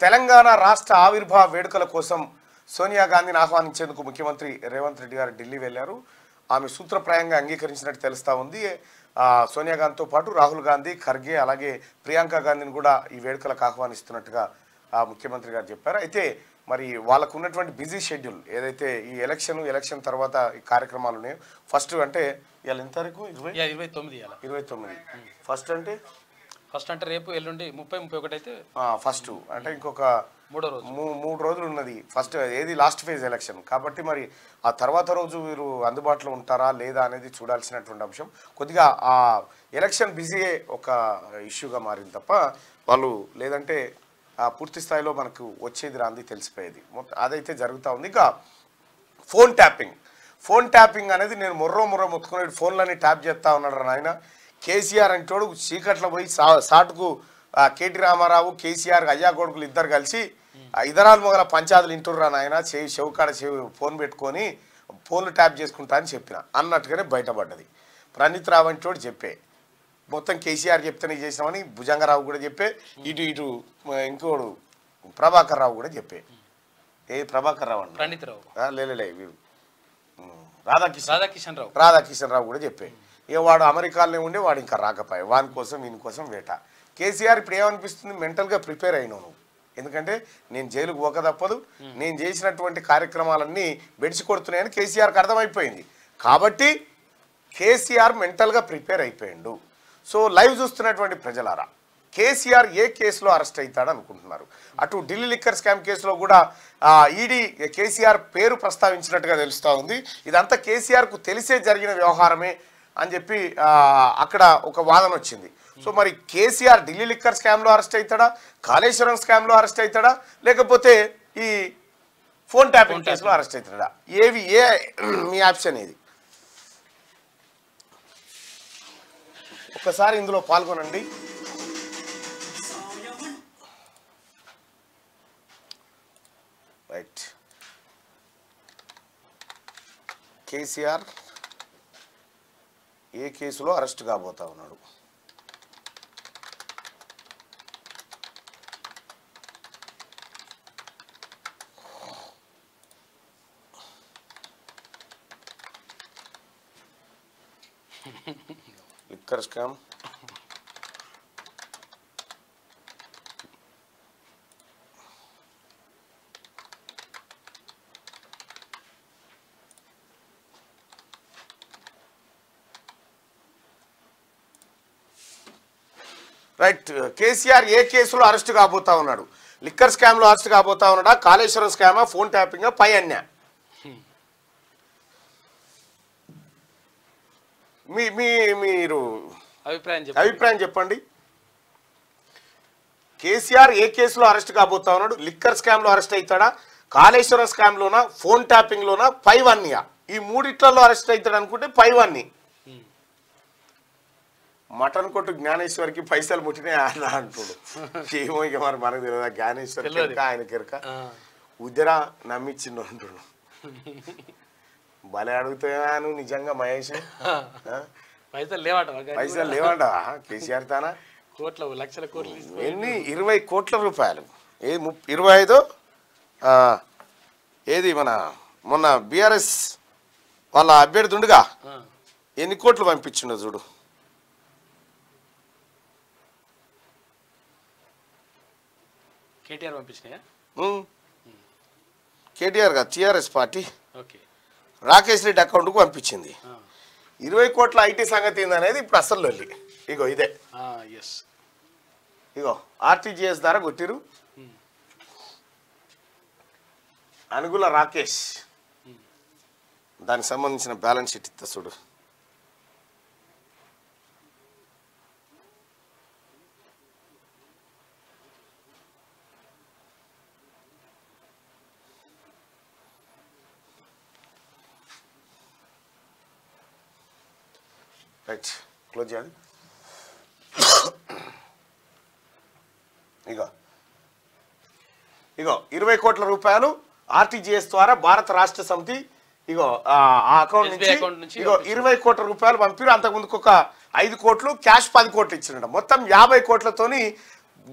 తెలంగాణ రాష్ట్ర ఆవిర్భావ వేడుకల కోసం సోనియా గాంధీని ఆహ్వానించేందుకు ముఖ్యమంత్రి రేవంత్ రెడ్డి గారు ఢిల్లీ వెళ్లారు. ఆమె సూత్రప్రాయంగా అంగీకరించినట్టు తెలుస్తా ఉంది. సోనియా గాంధీతో పాటు రాహుల్ గాంధీ, ఖర్గే అలాగే ప్రియాంక గాంధీని కూడా ఈ వేడుకలకు ఆహ్వానిస్తున్నట్టుగా ముఖ్యమంత్రి గారు చెప్పారు. అయితే మరి వాళ్ళకు ఉన్నటువంటి బిజీ షెడ్యూల్ ఏదైతే ఈ ఎలక్షన్ తర్వాత ఈ కార్యక్రమాలు ఉన్నాయో, ఫస్ట్ అంటే ఇవాళ ఎంత తారీఖు 29 ఫస్ట్ అంటే రేపు ఎల్లుండి 30-31 అయితే ఫస్ట్ అంటే ఇంకొక 3 రోజులు ఉన్నది. ఫస్ట్ ఏది లాస్ట్ ఫేజ్ ఎలక్షన్ కాబట్టి మరి ఆ తర్వాత రోజు వీరు అందుబాటులో ఉంటారా లేదా అనేది చూడాల్సినటువంటి అంశం. కొద్దిగా ఆ ఎలక్షన్ బిజీయే ఒక ఇష్యూగా మారింది తప్ప వాళ్ళు లేదంటే పూర్తి స్థాయిలో మనకు వచ్చేది రాంది తెలిసిపోయేది. అదైతే జరుగుతూ ఉంది. ఇక ఫోన్ ట్యాపింగ్ అనేది నేను మొర్రో మొత్తుకునే ఫోన్లని ట్యాప్ చేస్తూ ఉన్నాడు నాయన. కేసీఆర్ అంటోడు చీకట్లో పోయి సాటుకు కేటీ రామారావు, కేసీఆర్ అయ్యా కొడుకులు ఇద్దరు కలిసి ఇదరాలు మొగల పంచాయతీలు ఇంటుర్రా నాయన, చెవుకాడ ఫోన్ పెట్టుకొని ఫోన్లు ట్యాప్ చేసుకుంటా అని చెప్పిన అన్నట్టుగానే బయటపడ్డది. ప్రణీత్ రావు అంటోడు చెప్పే మొత్తం కేసీఆర్ చెప్తేనే చేసినామని భుజంగరావు కూడా చెప్పే, ఇటు ఇంకోడు ప్రభాకర్ రావు కూడా చెప్పే. ప్రభాకర్ రావు అంటే లే రాధాకిషన్ రావు కూడా చెప్పే. ఇక వాడు అమెరికాలోనే ఉండి వాడు ఇంకా రాకపోయా, వాని కోసం వీని కోసం వేట. కేసీఆర్ ఇప్పుడు ఏమనిపిస్తుంది, మెంటల్గా ప్రిపేర్ అయినావు నువ్వు. ఎందుకంటే నేను జైలుకు పోక తప్పదు, నేను చేసినటువంటి కార్యక్రమాలన్నీ బెడిసి కొడుతున్నాయని కేసీఆర్కి అర్థమైపోయింది. కాబట్టి కేసీఆర్ మెంటల్గా ప్రిపేర్ అయిపోయిండు. సో లైవ్ చూస్తున్నటువంటి ప్రజలారా, కేసీఆర్ ఏ కేసులో అరెస్ట్ అవుతాడు అనుకుంటున్నారు? అటు ఢిల్లీ లిక్కర్ స్కామ్ కేసులో కూడా ఈడీ కేసీఆర్ పేరు ప్రస్తావించినట్టుగా తెలుస్తూ ఉంది. ఇదంతా కేసీఆర్కు తెలిసే జరిగిన వ్యవహారమే అని చెప్పి అక్కడ ఒక వాదన వచ్చింది. సో మరి కేసీఆర్ ఢిల్లీ లిక్కర్ స్కామ్లో అరెస్ట్ అవుతాడా, కాళేశ్వరం స్కామ్లో అరెస్ట్ అవుతాడా, లేకపోతే ఈ ఫోన్ ట్యాపింగ్ కేసులో అరెస్ట్ అవుతాడా? మీ ఆప్షన్ ఏది? ఒకసారి ఇందులో పాల్గొనండి. రైట్, కేసీఆర్ ఏ కేసులో అరెస్ట్ కాబోతా ఉన్నాడు? Liquor scam, right. కేసీఆర్ ఏ కేసులో అరెస్ట్ కాబోతా ఉన్నాడు? లిక్కర్ స్కామ్లో అరెస్ట్ కాబోతా ఉన్నాడా, కాళేశ్వరం స్కామా, ఫోన్ ట్యాపింగా, పై అన్యా? మీరు అభిప్రాయం చెప్పండి. కేసీఆర్ ఏ కేసులో అరెస్ట్ కాబోతా ఉన్నాడు? లిక్కర్ స్కామ్లో అరెస్ట్ అవుతాడా, కాళేశ్వరం స్కామ్లోనా, ఫోన్ ట్యాపింగ్లోనా, పై వన్యా? ఈ మూడిట్లలో అరెస్ట్ అవుతాడు అనుకుంటే పై వన్ని. మటన్ కొట్టు జ్ఞానేశ్వర్కి పైసలు ముట్టినాయి అలా అంటుడు. ఏమో ఇక మరి మనకు తెలియదా, జ్ఞానేశ్వర్ కెరక ఆయన కెరక ఉద్దరా నమ్మిచ్చిండు అంటుడు. భలే అడుగుతావా నువ్వు నిజంగా మహేష్? పైసలు లేవంట కేసీఆర్ తానా? లక్షల కోట్లు ఎన్ని? 20 కోట్ల రూపాయలు. 25 ఏది మన మొన్న బీఆర్ఎస్ వాళ్ళ అభ్యర్థి ఉండుగా, ఎన్ని కోట్లు పంపించిండో చూడు. కేటీఆర్ పంపించినాయా? కేటీఆర్ కాదు, టీఆర్ఎస్ పార్టీ రాకేష్ రెడ్డి అకౌంట్కు పంపించింది. 20 కోట్ల ఐటీ సంగతి ఏందనేది ఇప్పుడు అసలు లొల్లి. ఇగో ఇదే, ఇగో ఆర్టీజీఎస్ ద్వారా కొట్టిరు. అనుగుల రాకేష్, దానికి సంబంధించిన బ్యాలెన్స్ షీట్ ఇస్తా చూడు. రైట్, క్లోజ్ చేయాలి. ఇగో 20 కోట్ల రూపాయలు ఆర్టీజీఎస్ ద్వారా భారత రాష్ట్ర సమితి ఇగో ఆ అకౌంట్ నుంచి ఇగో 20 కోట్ల రూపాయలు పంపిరు. అంతకుముందుకు ఒక 5 కోట్లు క్యాష్ 10 కోట్లు ఇచ్చినట. మొత్తం 50 కోట్లతోని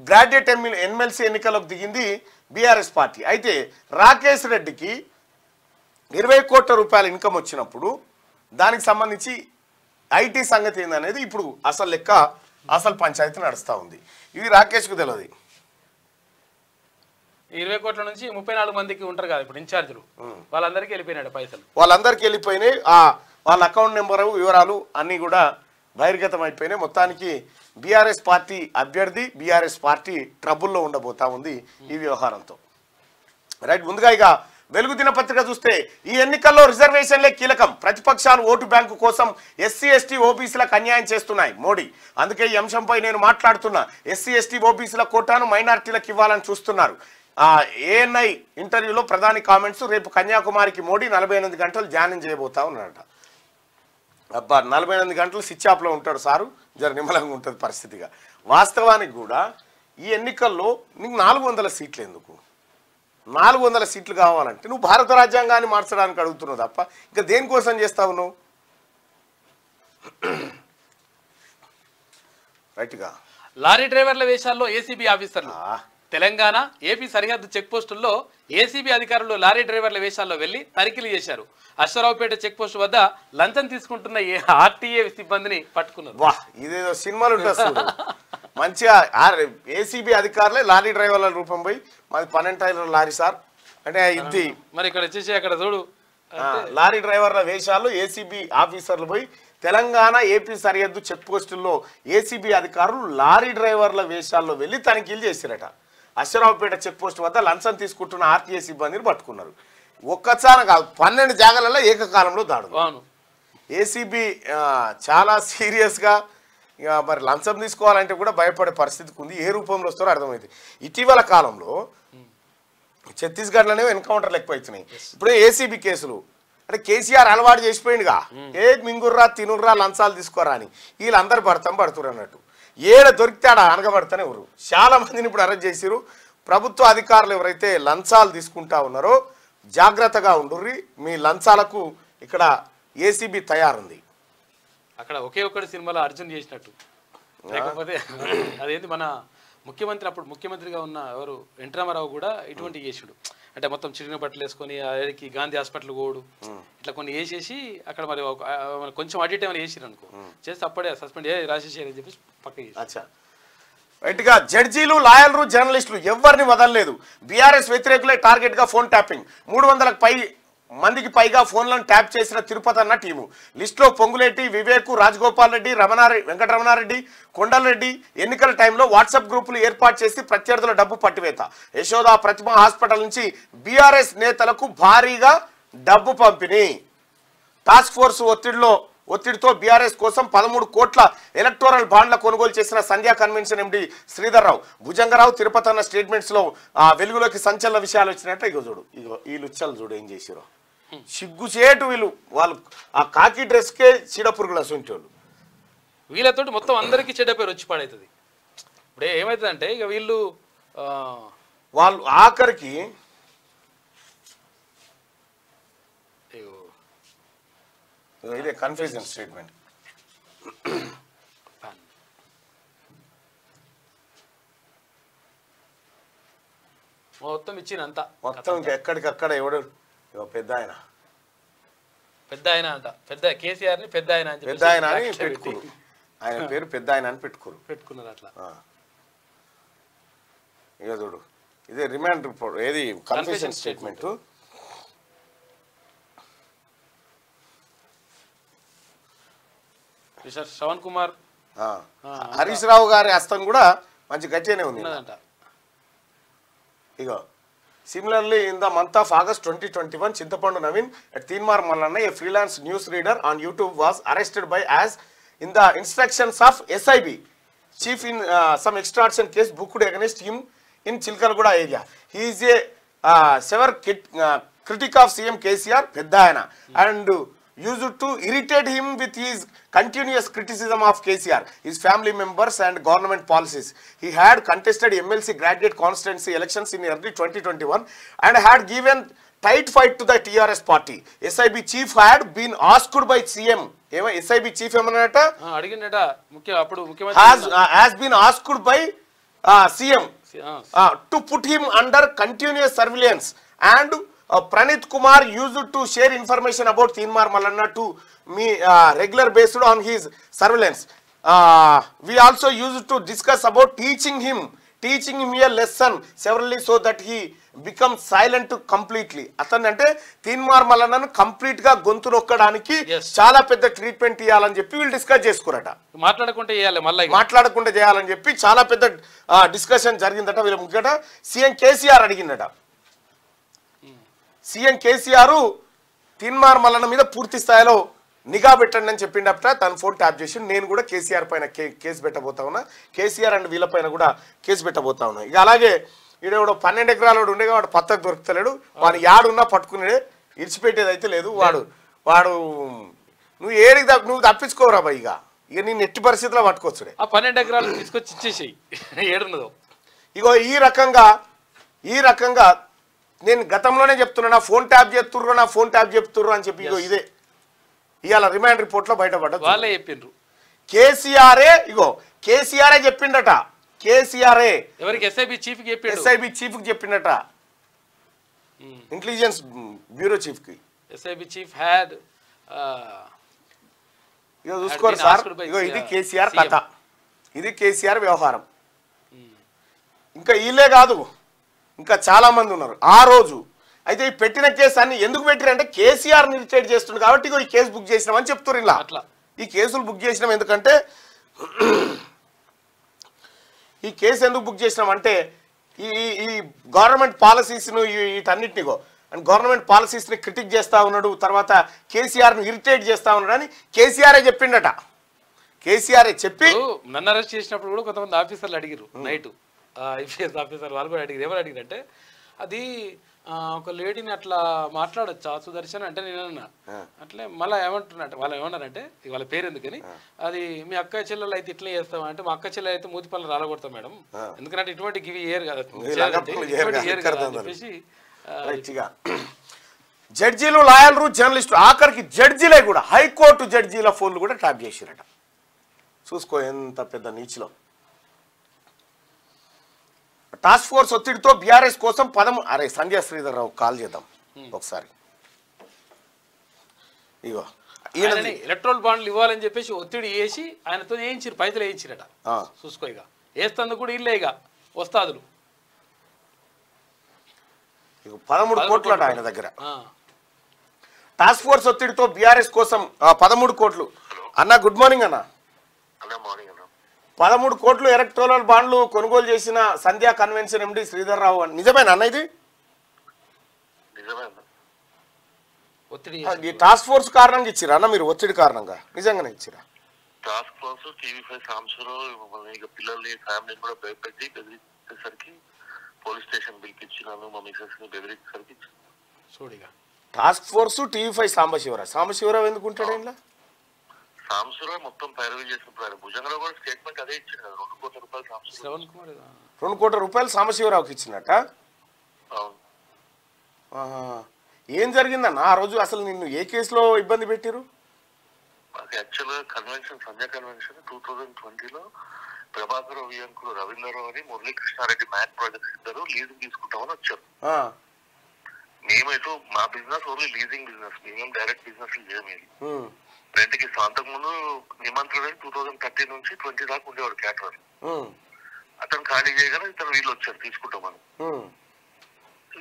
గ్రాడ్యుయేట్ ఎమ్మెల్సీ ఎన్నికలకు దిగింది బీఆర్ఎస్ పార్టీ. అయితే రాకేష్ రెడ్డికి 20 కోట్ల రూపాయల ఇన్కమ్ వచ్చినప్పుడు దానికి సంబంధించి ఐటీ సంగతి ఏందనేది ఇప్పుడు అసలు పంచాయతీ నడుస్తూ ఉంది. ఇది రాకేష్కు తెలియదు. 20 కోట్ల నుంచి 34 మందికి ఉంటారు కదా ఇప్పుడు ఇన్ఛార్జీలు, వాళ్ళందరికీ వెళ్ళిపోయినాడు పైసలు. వాళ్ళందరికీ వెళ్ళిపోయినాయి. వాళ్ళ అకౌంట్ నెంబరు వివరాలు అన్నీ కూడా బహిర్గతం అయిపోయినాయి. మొత్తానికి బీఆర్ఎస్ పార్టీ అభ్యర్థి బీఆర్ఎస్ పార్టీ ట్రబుల్లో ఉండబోతా ఉంది ఈ వ్యవహారంతో. రైట్, ముందుగా ఇక వెలుగు దినపత్రిక చూస్తే ఈ ఎన్నికల్లో రిజర్వేషన్లే కీలకం, ప్రతిపక్షాలు ఓటు బ్యాంకు కోసం ఎస్సీ ఎస్టీ ఓబీసీలకు అన్యాయం చేస్తున్నాయి మోడీ, అందుకే ఈ అంశంపై నేను మాట్లాడుతున్నా. ఎస్సీ ఎస్టీ ఓబీసీల కోటాను మైనార్టీలకు ఇవ్వాలని చూస్తున్నారు. ఏఎన్ఐ ఇంటర్వ్యూలో ప్రధాని కామెంట్స్. రేపు కన్యాకుమారికి మోడీ 48 గంటలు ధ్యానం చేయబోతా ఉన్నాడట. అబ్బా, 48 గంటలు స్విచ్ ఆఫ్లో ఉంటాడు సారు, జర నిమ్మలంగా ఉంటుంది పరిస్థితిగా. వాస్తవానికి కూడా ఈ ఎన్నికల్లో నీకు 400 సీట్లు ఎందుకు? 400 సీట్లు కావాలంటే నువ్వు భారత రాజ్యాంగాన్ని మార్చడానికి అడుగుతున్నావు తప్ప ఇంకా దేనికోసం చేస్తావు నువ్వు? రైట్గా లారీ డ్రైవర్ల వేషాల్లో ఏసీబీ ఆఫీసర్లు. తెలంగాణ ఏపీ సరిహద్దు చెక్ పోస్టుల్లో ఏసీబీ అధికారులు లారీ డ్రైవర్ల వేషాల్లో వెళ్లి తనిఖీలు చేశారు. అశ్వరావుపేట చెక్ పోస్టు వద్ద లంచం తీసుకుంటున్న ఆర్టీఏ సిబ్బందిని పట్టుకున్నారు. వా, ఇదేదో సినిమాలు ఉంటుంది మంచిగా. ఏసీబీ అధికారులే లారీ డ్రైవర్ల రూపం పోయి మాది 12 టైర్ల లారీ సార్ అంటే ఇది మరి ఇక్కడ వచ్చేసి అక్కడ చూడు లారీ డ్రైవర్ల వేషాల్లో ఏసీబీ ఆఫీసర్లు పోయి తెలంగాణ ఏపీ సరిహద్దు చెక్ పోస్టుల్లో ఏసీబీ అధికారులు లారీ డ్రైవర్ల వేషాల్లో వెళ్ళి తనిఖీలు చేశారట. అశ్వరావుపేట చెక్ పోస్ట్ వద్ద లంచం తీసుకుంటున్న ఆర్టీఏ సిబ్బందిని పట్టుకున్నారు. ఒక్కసారి కాదు 12 జాగాలలో ఏకకాలంలో దాడులు. ఏసీబీ చాలా సీరియస్గా ఇక మరి లంచం తీసుకోవాలంటే కూడా భయపడే పరిస్థితికి ఉంది. ఏ రూపంలో వస్తారో అర్థమైంది. ఇటీవల కాలంలో ఛత్తీస్గఢ్లోనే ఎన్కౌంటర్లు ఎక్కువైతున్నాయి. ఇప్పుడు ఏసీబీ కేసులు అంటే కేసీఆర్ అలవాటు చేసిపోయిందిగా, ఏ మింగుర్రా తినుర్రా లంచాలు తీసుకోరా అని. వీళ్ళందరూ పడుతురు అన్నట్టు. ఏడ దొరికితే ఆడ అనగబడతానే ఎవరు. చాలా మందిని ఇప్పుడు అరెస్ట్ చేసిరు. ప్రభుత్వ అధికారులు ఎవరైతే లంచాలు తీసుకుంటా ఉన్నారో జాగ్రత్తగా ఉండుర్రి, మీ లంచాలకు ఇక్కడ ఏసీబీ తయారుంది. అక్కడ ఒకే ఒక్కటి సినిమాలో అర్జున్ చేసినట్టు, లేకపోతే అదేంటి మన ముఖ్యమంత్రి అప్పుడు ముఖ్యమంత్రిగా ఉన్న ఎవరు ఎన్టీ రామారావు కూడా ఇటువంటి చేసాడు. అంటే మొత్తం చిరిగిన బట్టలు వేసుకొని అక్కడికి గాంధీ హాస్పిటల్ పోడు ఇట్లా కొన్ని వేసేసి అక్కడ మరి కొంచెం అడిట్ ఏమైనా వేసిరు అనుకో చేస్తే అప్పుడే సస్పెండ్ రాసేసారు అని చెప్పేసి పక్క చేసి. రైట్గా జడ్జీలు లాయర్లు జర్నలిస్టులు ఎవరిని వదలలేదు. బీఆర్ఎస్ వ్యతిరేకులే టార్గెట్గా ఫోన్ ట్యాపింగ్. 300 మందికి పైగా ఫోన్లను ట్యాప్ చేసిన తిరుపతి అన్న టీము. లిస్టులో పొంగులేటి, వివేక్, రాజగోపాల్ రెడ్డి, వెంకటరమణారెడ్డి, కొండలరెడ్డి. ఎన్నికల టైంలో వాట్సాప్ గ్రూపులు ఏర్పాటు చేసి ప్రత్యర్థుల డబ్బు పట్టివేత. యశోద ప్రతిమ హాస్పిటల్ నుంచి బీఆర్ఎస్ నేతలకు భారీగా డబ్బు పంపిణీ. టాస్క్ ఫోర్స్ ఒత్తిడితో బీఆర్ఎస్ కోసం 13 కోట్ల ఎలక్టోరల్ బాండ్ల కొనుగోలు చేసిన సంధ్యా కన్వెన్షన్ ఎండి శ్రీధర్ రావు, భుజంగరావు, తిరుపతి అన్న స్టేట్మెంట్స్లో వెలుగులోకి సంచలన విషయాలు వచ్చినట్టు. ఇగో చూడు, ఈ లుచ్చలు చూడు ఏం చేసిరో. సిగ్గుచేటు వాళ్ళు ఆ కాకి డ్రెస్కే చీడపురుగులు అసుంటోళ్ళు. వీళ్ళతోటి మొత్తం అందరికీ చెడ్డ పేరు వచ్చి పడవుతుంది. ఇప్పుడు ఏమవుతుందంటే ఇక వాళ్ళు ఆఖరికి ఇదే కన్ఫ్యూజన్ స్టేట్మెంట్. మొత్తం ఇచ్చినంత మొత్తం ఎక్కడికక్కడ ఎవడు పెద్ద ఆయన అంట, పెద్ద కేసీఆర్ ని పెద్ద ఆయన అని పెట్టుకోరు, ఆయన పేరు పెద్ద ఆయన అని పెట్టుకున్నారు అట్లా. ఇక చూడు, ఇదే రిమాండ్ రిపోర్ట్, ఏది కన్ఫ్యూజన్ స్టేట్మెంట్. శ్రవణ్ కుమార్, హరీష్ రావు గారి హస్తం కూడా మంచి గట్టిగానే ఉంది. ఇగో similarly in the month of August 2021, Chintapandu Naveen at Teenmar Mallanna, a freelance news reader on YouTube, was arrested by as in the instructions of SIB chief in some extortion case booked against him in Chilkalguda area. He is a severe critic of CM KCR Peddayana and used to irritate him with his continuous criticism of KCR, his family members and government policies. He had contested MLC graduate constituency elections in early 2021 and had given tight fight to the TRS party. SIB chief had been asked by CM, SIB chief emanata అడిగినట అప్పుడు ముఖ్యమంత్రి has been asked by CM ఆ, to put him under continuous surveillance and Pranit Kumar used to share information about Tinmar Malanna to me regular based on his surveillance. We also used to discuss about teaching him a lesson severally so that he becomes silent completely. అతను అంటే Teenmar మల్లన్నను complete గా గొంతు నొక్కడానికి Yes. చాలా పెద్ద treatment ఇవ్వాలని చెప్పి వీళ్ళు discuss చేసుకురట. మాట్లాడకుంటే చేయాలి మళ్ళీ మాట్లాడకుండా చేయాలని చెప్పి చాలా పెద్ద డిస్కషన్ జరిగిందట. వీళ్ళ ముఖ్యట సీఎం కేసీఆర్ అడిగిందట. సీఎం కేసీఆర్ తీన్మార్ మల్లన్న మీద పూర్తి స్థాయిలో నిఘా పెట్టండి అని చెప్పిండట. తన ఫోన్ ట్యాప్ చేసి నేను కూడా కేసీఆర్ పైన కేసు పెట్టబోతా ఉన్నా, కేసీఆర్ అండ్ వీళ్ళపైన కూడా కేసు పెట్టబోతా ఉన్నా. ఇక అలాగే ఈడేవాడు 12 ఎకరాల ఉండేగా వాడు పత్తకు దొరుకుతలేడు, వాడు యాడున్నా పట్టుకునేడే, ఇడిచిపెట్టేది అయితే లేదు. వాడు నువ్వు ఏడికి నువ్వు తప్పించుకోరా బాయ్. ఇక నేను ఎట్టి పరిస్థితిలో పట్టుకోవచ్చుడే. ఆ 12 ఎకరాలు తీసుకొచ్చి ఇచ్చేసేయి ఏడున్నదో. ఇగో ఈ రకంగా నేను గతంలోనే చెప్తున్నా, నా ఫోన్ ట్యాప్ చేస్తుర్రు అని చెప్పి ఇగో ఇదే ఇవాళ రిమాండ్ రిపోర్ట్ లో బయటపడ్డ వాళ్ళే చెప్పిండ్రు. కేసీఆరే చెప్పిండట. కేసీఆరే ఎవరికి ఎస్ఐబి చీఫ్ కి చెప్పిండు. ఎస్ఐబి చీఫ్ కి చెప్పిండట, ఇంటెలిజెన్స్ బ్యూరో చీఫ్ కి. ఎస్ఐబి చీఫ్ హ్యాడ్ ఇగో చూసుకోరు సార్, ఇగో ఇది కేసీఆర్ కథ, ఇది కేసీఆర్ వ్యవహారం. ఇంకా వీళ్ళే కాదు, ఇంకా చాలా మంది ఉన్నారు ఆ రోజు. అయితే ఈ పెట్టిన కేసు అన్ని ఎందుకు పెట్టిరంటే కేసీఆర్ ఇరిటేట్ చేస్తుంది కాబట్టి ఈ కేసు బుక్ చేసినామని చెప్తున్నారు. ఇలా ఈ కేసులు బుక్ చేసినాం ఎందుకంటే ఈ కేసు ఎందుకు బుక్ చేసినామంటే ఈ గవర్నమెంట్ పాలసీస్ను వీటన్నిటినిగో అండ్ గవర్నమెంట్ పాలసీస్ని క్రిటిక్ చేస్తూ ఉన్నాడు, తర్వాత కేసీఆర్ను ఇరిటేట్ చేస్తూ ఉన్నాడు అని కేసీఆరే చెప్పిండట. కేసీఆరే చెప్పి నన్ను అరెస్ట్ చేసినప్పుడు కూడా కొంతమంది ఆఫీసర్లు అడిగారు, నైట్ ఐపీఎస్ ఆఫీసర్ వాళ్ళు కూడా అడిగారు. ఎవరు అడిగారంటే అది ఒక లేడీని అట్లా మాట్లాడొచ్చా సుదర్శన్ అంటే నేను అన్నా. అట్లే మళ్ళీ ఏమంటున్నట్టు వాళ్ళు ఏమన్నారంటే వాళ్ళ పేరు ఎందుకని, అది మీ అక్క చెల్లెలు అయితే ఇట్లా చేస్తామా అంటే మా అక్క చెల్లెలు అయితే మూతి పనులు రాలగొడతాం మేడం, ఎందుకంటే ఇటువంటి గివి ఏరు కదా చెప్పేసి. జడ్జీలు, లాయర్లు, జర్నలిస్టు, ఆఖరికి జడ్జీలే కూడా హైకోర్టు జడ్జీల ఫోన్లు కూడా ట్యాప్ చేసిరట. చూసుకో ఎంత పెద్ద నీచులో. టాస్క్ ఫోర్స్ ఒత్తిడితో బీఆర్ఎస్ కోసం అరే సంజయ్ శ్రీధర్ రావు కాల్ చేద్దాం ఒకసారి. ఇగో ఎలక్ట్రల్ బాండ్లు ఇవ్వాలని చెప్పేసి ఒత్తిడి చేసి ఆయనతో వేయించారు, పైసలు వేయించిరట. చూసుకో ఇక వేస్తందుకు కూడా ఇల్లే ఇక వస్తాదులు 13 కోట్లట ఆయన దగ్గర. టాస్క్ ఫోర్స్ ఒత్తిడితో బీఆర్ఎస్ కోసం 13 కోట్లు. అన్న గుడ్ మార్నింగ్ అన్న. 13 కోట్లు ఎలక్ట్రల్ బాండ్లు కొనుగోలు చేసిన సంధ్యా కన్వెన్షన్ ఎండి శ్రీధర్ రావు అని నిజమేనా అన్న? ఇది ఈ టాస్క్ ఫోర్స్ కారణంగా ఇచ్చిరా అన్న మీరు? ఒత్తిడి కారణంగా నిజంగానే ఇచ్చిరా? టాస్క్ ఫోర్స్ టీవీ5 సాంబశివరావు పిల్లల్ని ఫ్యామిలీని కూడా భయపెట్టి బెదిరించేసరికి పోలీస్ స్టేషన్ పిలిపించినాను, మా మిసెస్ ని బెదిరించేసరికి. టాస్క్ ఫోర్స్ టీవీ5 సాంబశివరావు ఎందుకు ఉంటాడు ఇలా? సాంబశివరావు మొత్తం పైరవీ చేసినప్పుడు ఆయన భుజంగరావు కూడా స్టేట్మెంట్ అదే ఇచ్చింది కదా, 2 కోట్ల రూపాయలు సాంబశివరావు 2 కోట్ల రూపాయలు సాంబశివరావుకి ఇచ్చినట్ట. ఏం జరిగిందన్న ఆ రోజు? అసలు నిన్ను ఏ కేసులో ఇబ్బంది పెట్టిరు? యాక్చువల్గా కన్వెన్షన్, సంధ్యా కన్వెన్షన్ 2020లో ప్రభాకర్ వియంకులు రవీంద్రరావు అని మురళీకృష్ణారెడ్డి మ్యాట్ ప్రాజెక్ట్స్ ఇద్దరు లీజింగ్ తీసుకుంటామని వచ్చారు. మేమైతే మా బిజినెస్ ఓన్లీ లీజింగ్ బిజినెస్, మేము డైరెక్ట్ బిజినెస్ చేయమేది. రెంట్కి అంతకు ముందు నిమంత్రుడు 2013 నుంచి 20 దాకా ఉండేవాడు క్యాటరర్. అతను ఖాళీ చేయగానే ఇతను వీళ్ళు వచ్చారు తీసుకుంటామని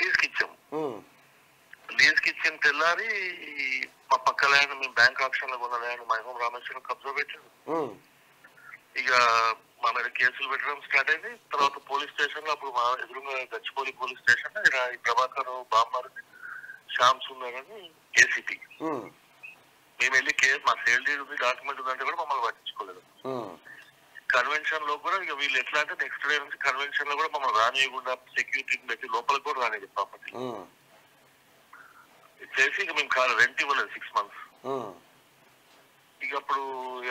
లీజ్కి ఇచ్చాము. లీజ్కి ఇచ్చిన తెల్లారి మా పక్క ల్యాండ్ మేము బ్యాంక్ ఆప్షన్ లో కొన్న ల్యాండ్ మైహోం రామేశ్వరం కబ్జా పెట్టారు. ఇక మా మీద కేసులు పెట్టడం స్టార్ట్ అయింది. తర్వాత పోలీస్ స్టేషన్ లో అప్పుడు మా ఎదురుగా గచ్చిపోలి పోలీస్ స్టేషన్ ఈ ప్రభాకర్ బామ్మారు శ్యామ్ సుందర్ అని ఏసీపీ మేము వెళ్ళి కేసు మా సేల్ డీడ్ డాక్యుమెంట్ ఉందంటే కూడా మమ్మల్ని పట్టించుకోలేదు. కన్వెన్షన్ లో కూడా ఇక వీళ్ళు ఎట్లా అంటే నెక్స్ట్ డే నుంచి కన్వెన్షన్ లో కూడా మమ్మల్ని రానియకుండా సెక్యూరిటీని పెట్టి లోపలికి కూడా రానిది ప్రాపర్టీ చేసి ఇక మేము రెంట్ ఇవ్వలేదు 6 months. ఇక అప్పుడు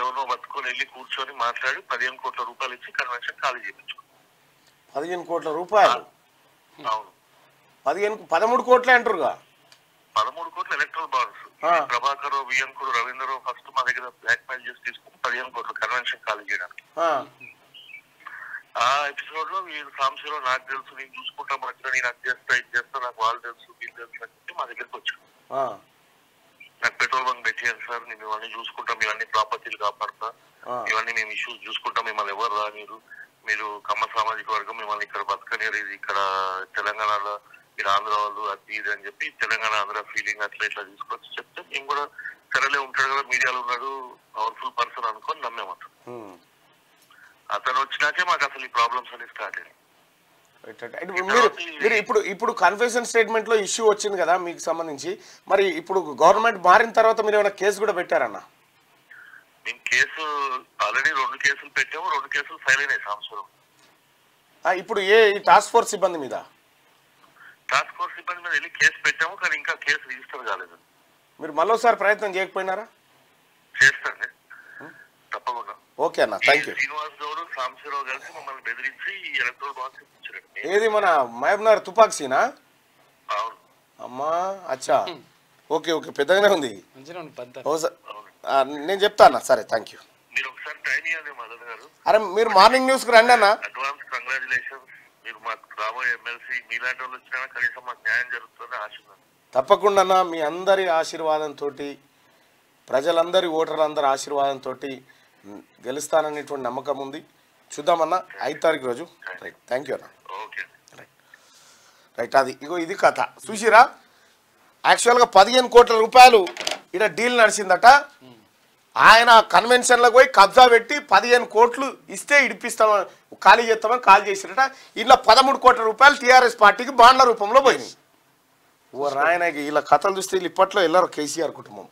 ఎవరినో పట్టుకొని వెళ్ళి కూర్చొని మాట్లాడి 15 కోట్ల రూపాయలు ఇచ్చి కన్వెన్షన్ ఖాళీ చేయించుకో. 15 కోట్ల రూపాయలు? అవును, 13 కోట్లే అంటారుగా. 13 కోట్ల ఎలక్ట్రల్ బాండ్స్. ప్రభాకర్ వియంకుడు రవీంద్రరావు ఫస్ట్ మా దగ్గర బ్లాక్ మెయిల్ చేసి తీసుకుని 15 కోట్లు కన్వెన్షన్ ఖాళీ చేయడానికి. ఆ ఎపిసోడ్ లో వీళ్ళు సాంశీలో నాకు తెలుసు, నేను చూసుకుంటా, మధ్యలో నేను అది చేస్తా ఇది చేస్తా, నాకు వాళ్ళు తెలుసు వీళ్ళు తెలుసు అని చెప్పి మా దగ్గరికి వచ్చాను. నాకు పెట్రోల్ బంక్ పెట్టేయండి సార్, నేను ఇవన్నీ చూసుకుంటాం, ఇవన్నీ ప్రాపర్టీలు కాపాడుతా, ఇవన్నీ మేము ఇష్యూస్ చూసుకుంటాం, మిమ్మల్ని ఎవరు రా మీరు కమ్మ సామాజిక వర్గం, మిమ్మల్ని ఇక్కడ బతకనేది, ఇక్కడ తెలంగాణలో మీరు ఆంధ్ర వాళ్ళు అది ఇది అని చెప్పి తెలంగాణ ఆంధ్ర ఫీలింగ్ అట్లా ఇట్లా తీసుకొచ్చి చెప్తే మేము కూడా సరేలే ఉంటాడు కదా, మీడియాలో ఉన్నాడు, పవర్ఫుల్ పర్సన్ అనుకొని నమ్మేమంటాం. అతను వచ్చినాకే మాకు అసలు ఈ ప్రాబ్లమ్స్ అన్ని స్టార్ట్ అయ్యాయి. మీరు ఇప్పుడు కన్ఫెషన్ స్టేట్మెంట్ లో ఇష్యూ వచ్చింది కదా మీకు సంబంధించి, మరి ఇప్పుడు గవర్నమెంట్ మారిన తర్వాత మీరు ఏమైనా కేసు కూడా పెట్టారన్న? మేము కేసు ఆల్రెడీ 2 కేసులు పెట్టాము, 2 కేసులు ఫైల్ అయినాయి సంవత్సరం. ఇప్పుడు ఈ టాస్క్ ఫోర్స్ సిబ్బంది మీద వెళ్ళి కేసు పెట్టాము, కానీ ఇంకా కేసు రిజిస్టర్ కాలేదు. మీరు మళ్ళీసారి ప్రయత్నం చేయకపోయినారా? చేస్తాండి తప్పకుండా. ఓకే అన్న, థ్యాంక్ యూ. శ్రీనివాస్ గౌడ్, సాంశీరావు కలిసి మమ్మల్ని బెదిరించి ఎలక్ట్రల్ బాక్స్ ఇప్పించారు. ఏది మన మహబూబ్నగర్ తుపాక్ సీనా? అవును. అమ్మా అచ్చా, ఓకే ఓకే, పెద్దగానే ఉంది. అవును, నేను చెప్తా అన్న. సరే, థ్యాంక్ యూ. మీరు ఒకసారి టైం ఇవ్వండి మదన్ గారు. అరే మీరు మార్నింగ్ న్యూస్ కి రండి అన్న. Advance congratulations. మీరు మాకు రాబోయే ఎమ్మెల్సీ మీలాంటి వాళ్ళు వచ్చినా కనీసం మాకు న్యాయం జరుగుతుంది ఆశిస్తున్నాను. తప్పకుండా అన్న, మీ అందరి ఆశీర్వాదంతో, ప్రజలందరి ఓటర్లందరి ఆశీర్వాదంతో గెలుస్తాననేటువంటి నమ్మకం ఉంది. చూద్దామన్నా 5 తారీఖు రోజు. రైట్, థ్యాంక్ యూ అన్న. రైట్, అది ఇది కథ చూసిరా. యాక్చువల్గా 15 కోట్ల రూపాయలు ఇక్కడ డీల్ నడిచిందట. ఆయన కన్వెన్షన్లకు పోయి కబ్జా పెట్టి 15 కోట్లు ఇస్తే ఇడిపిస్తామని, ఖాళీ చేస్తామని కాల్ చేసిరట. ఇలా 13 కోట్ల రూపాయలు టీఆర్ఎస్ పార్టీకి బాండ్ల రూపంలో పోయినాయి. ఓ రాయనకి ఇలా కథలు చూస్తే వీళ్ళు ఇప్పట్లో వెళ్ళారు కేసీఆర్ కుటుంబం.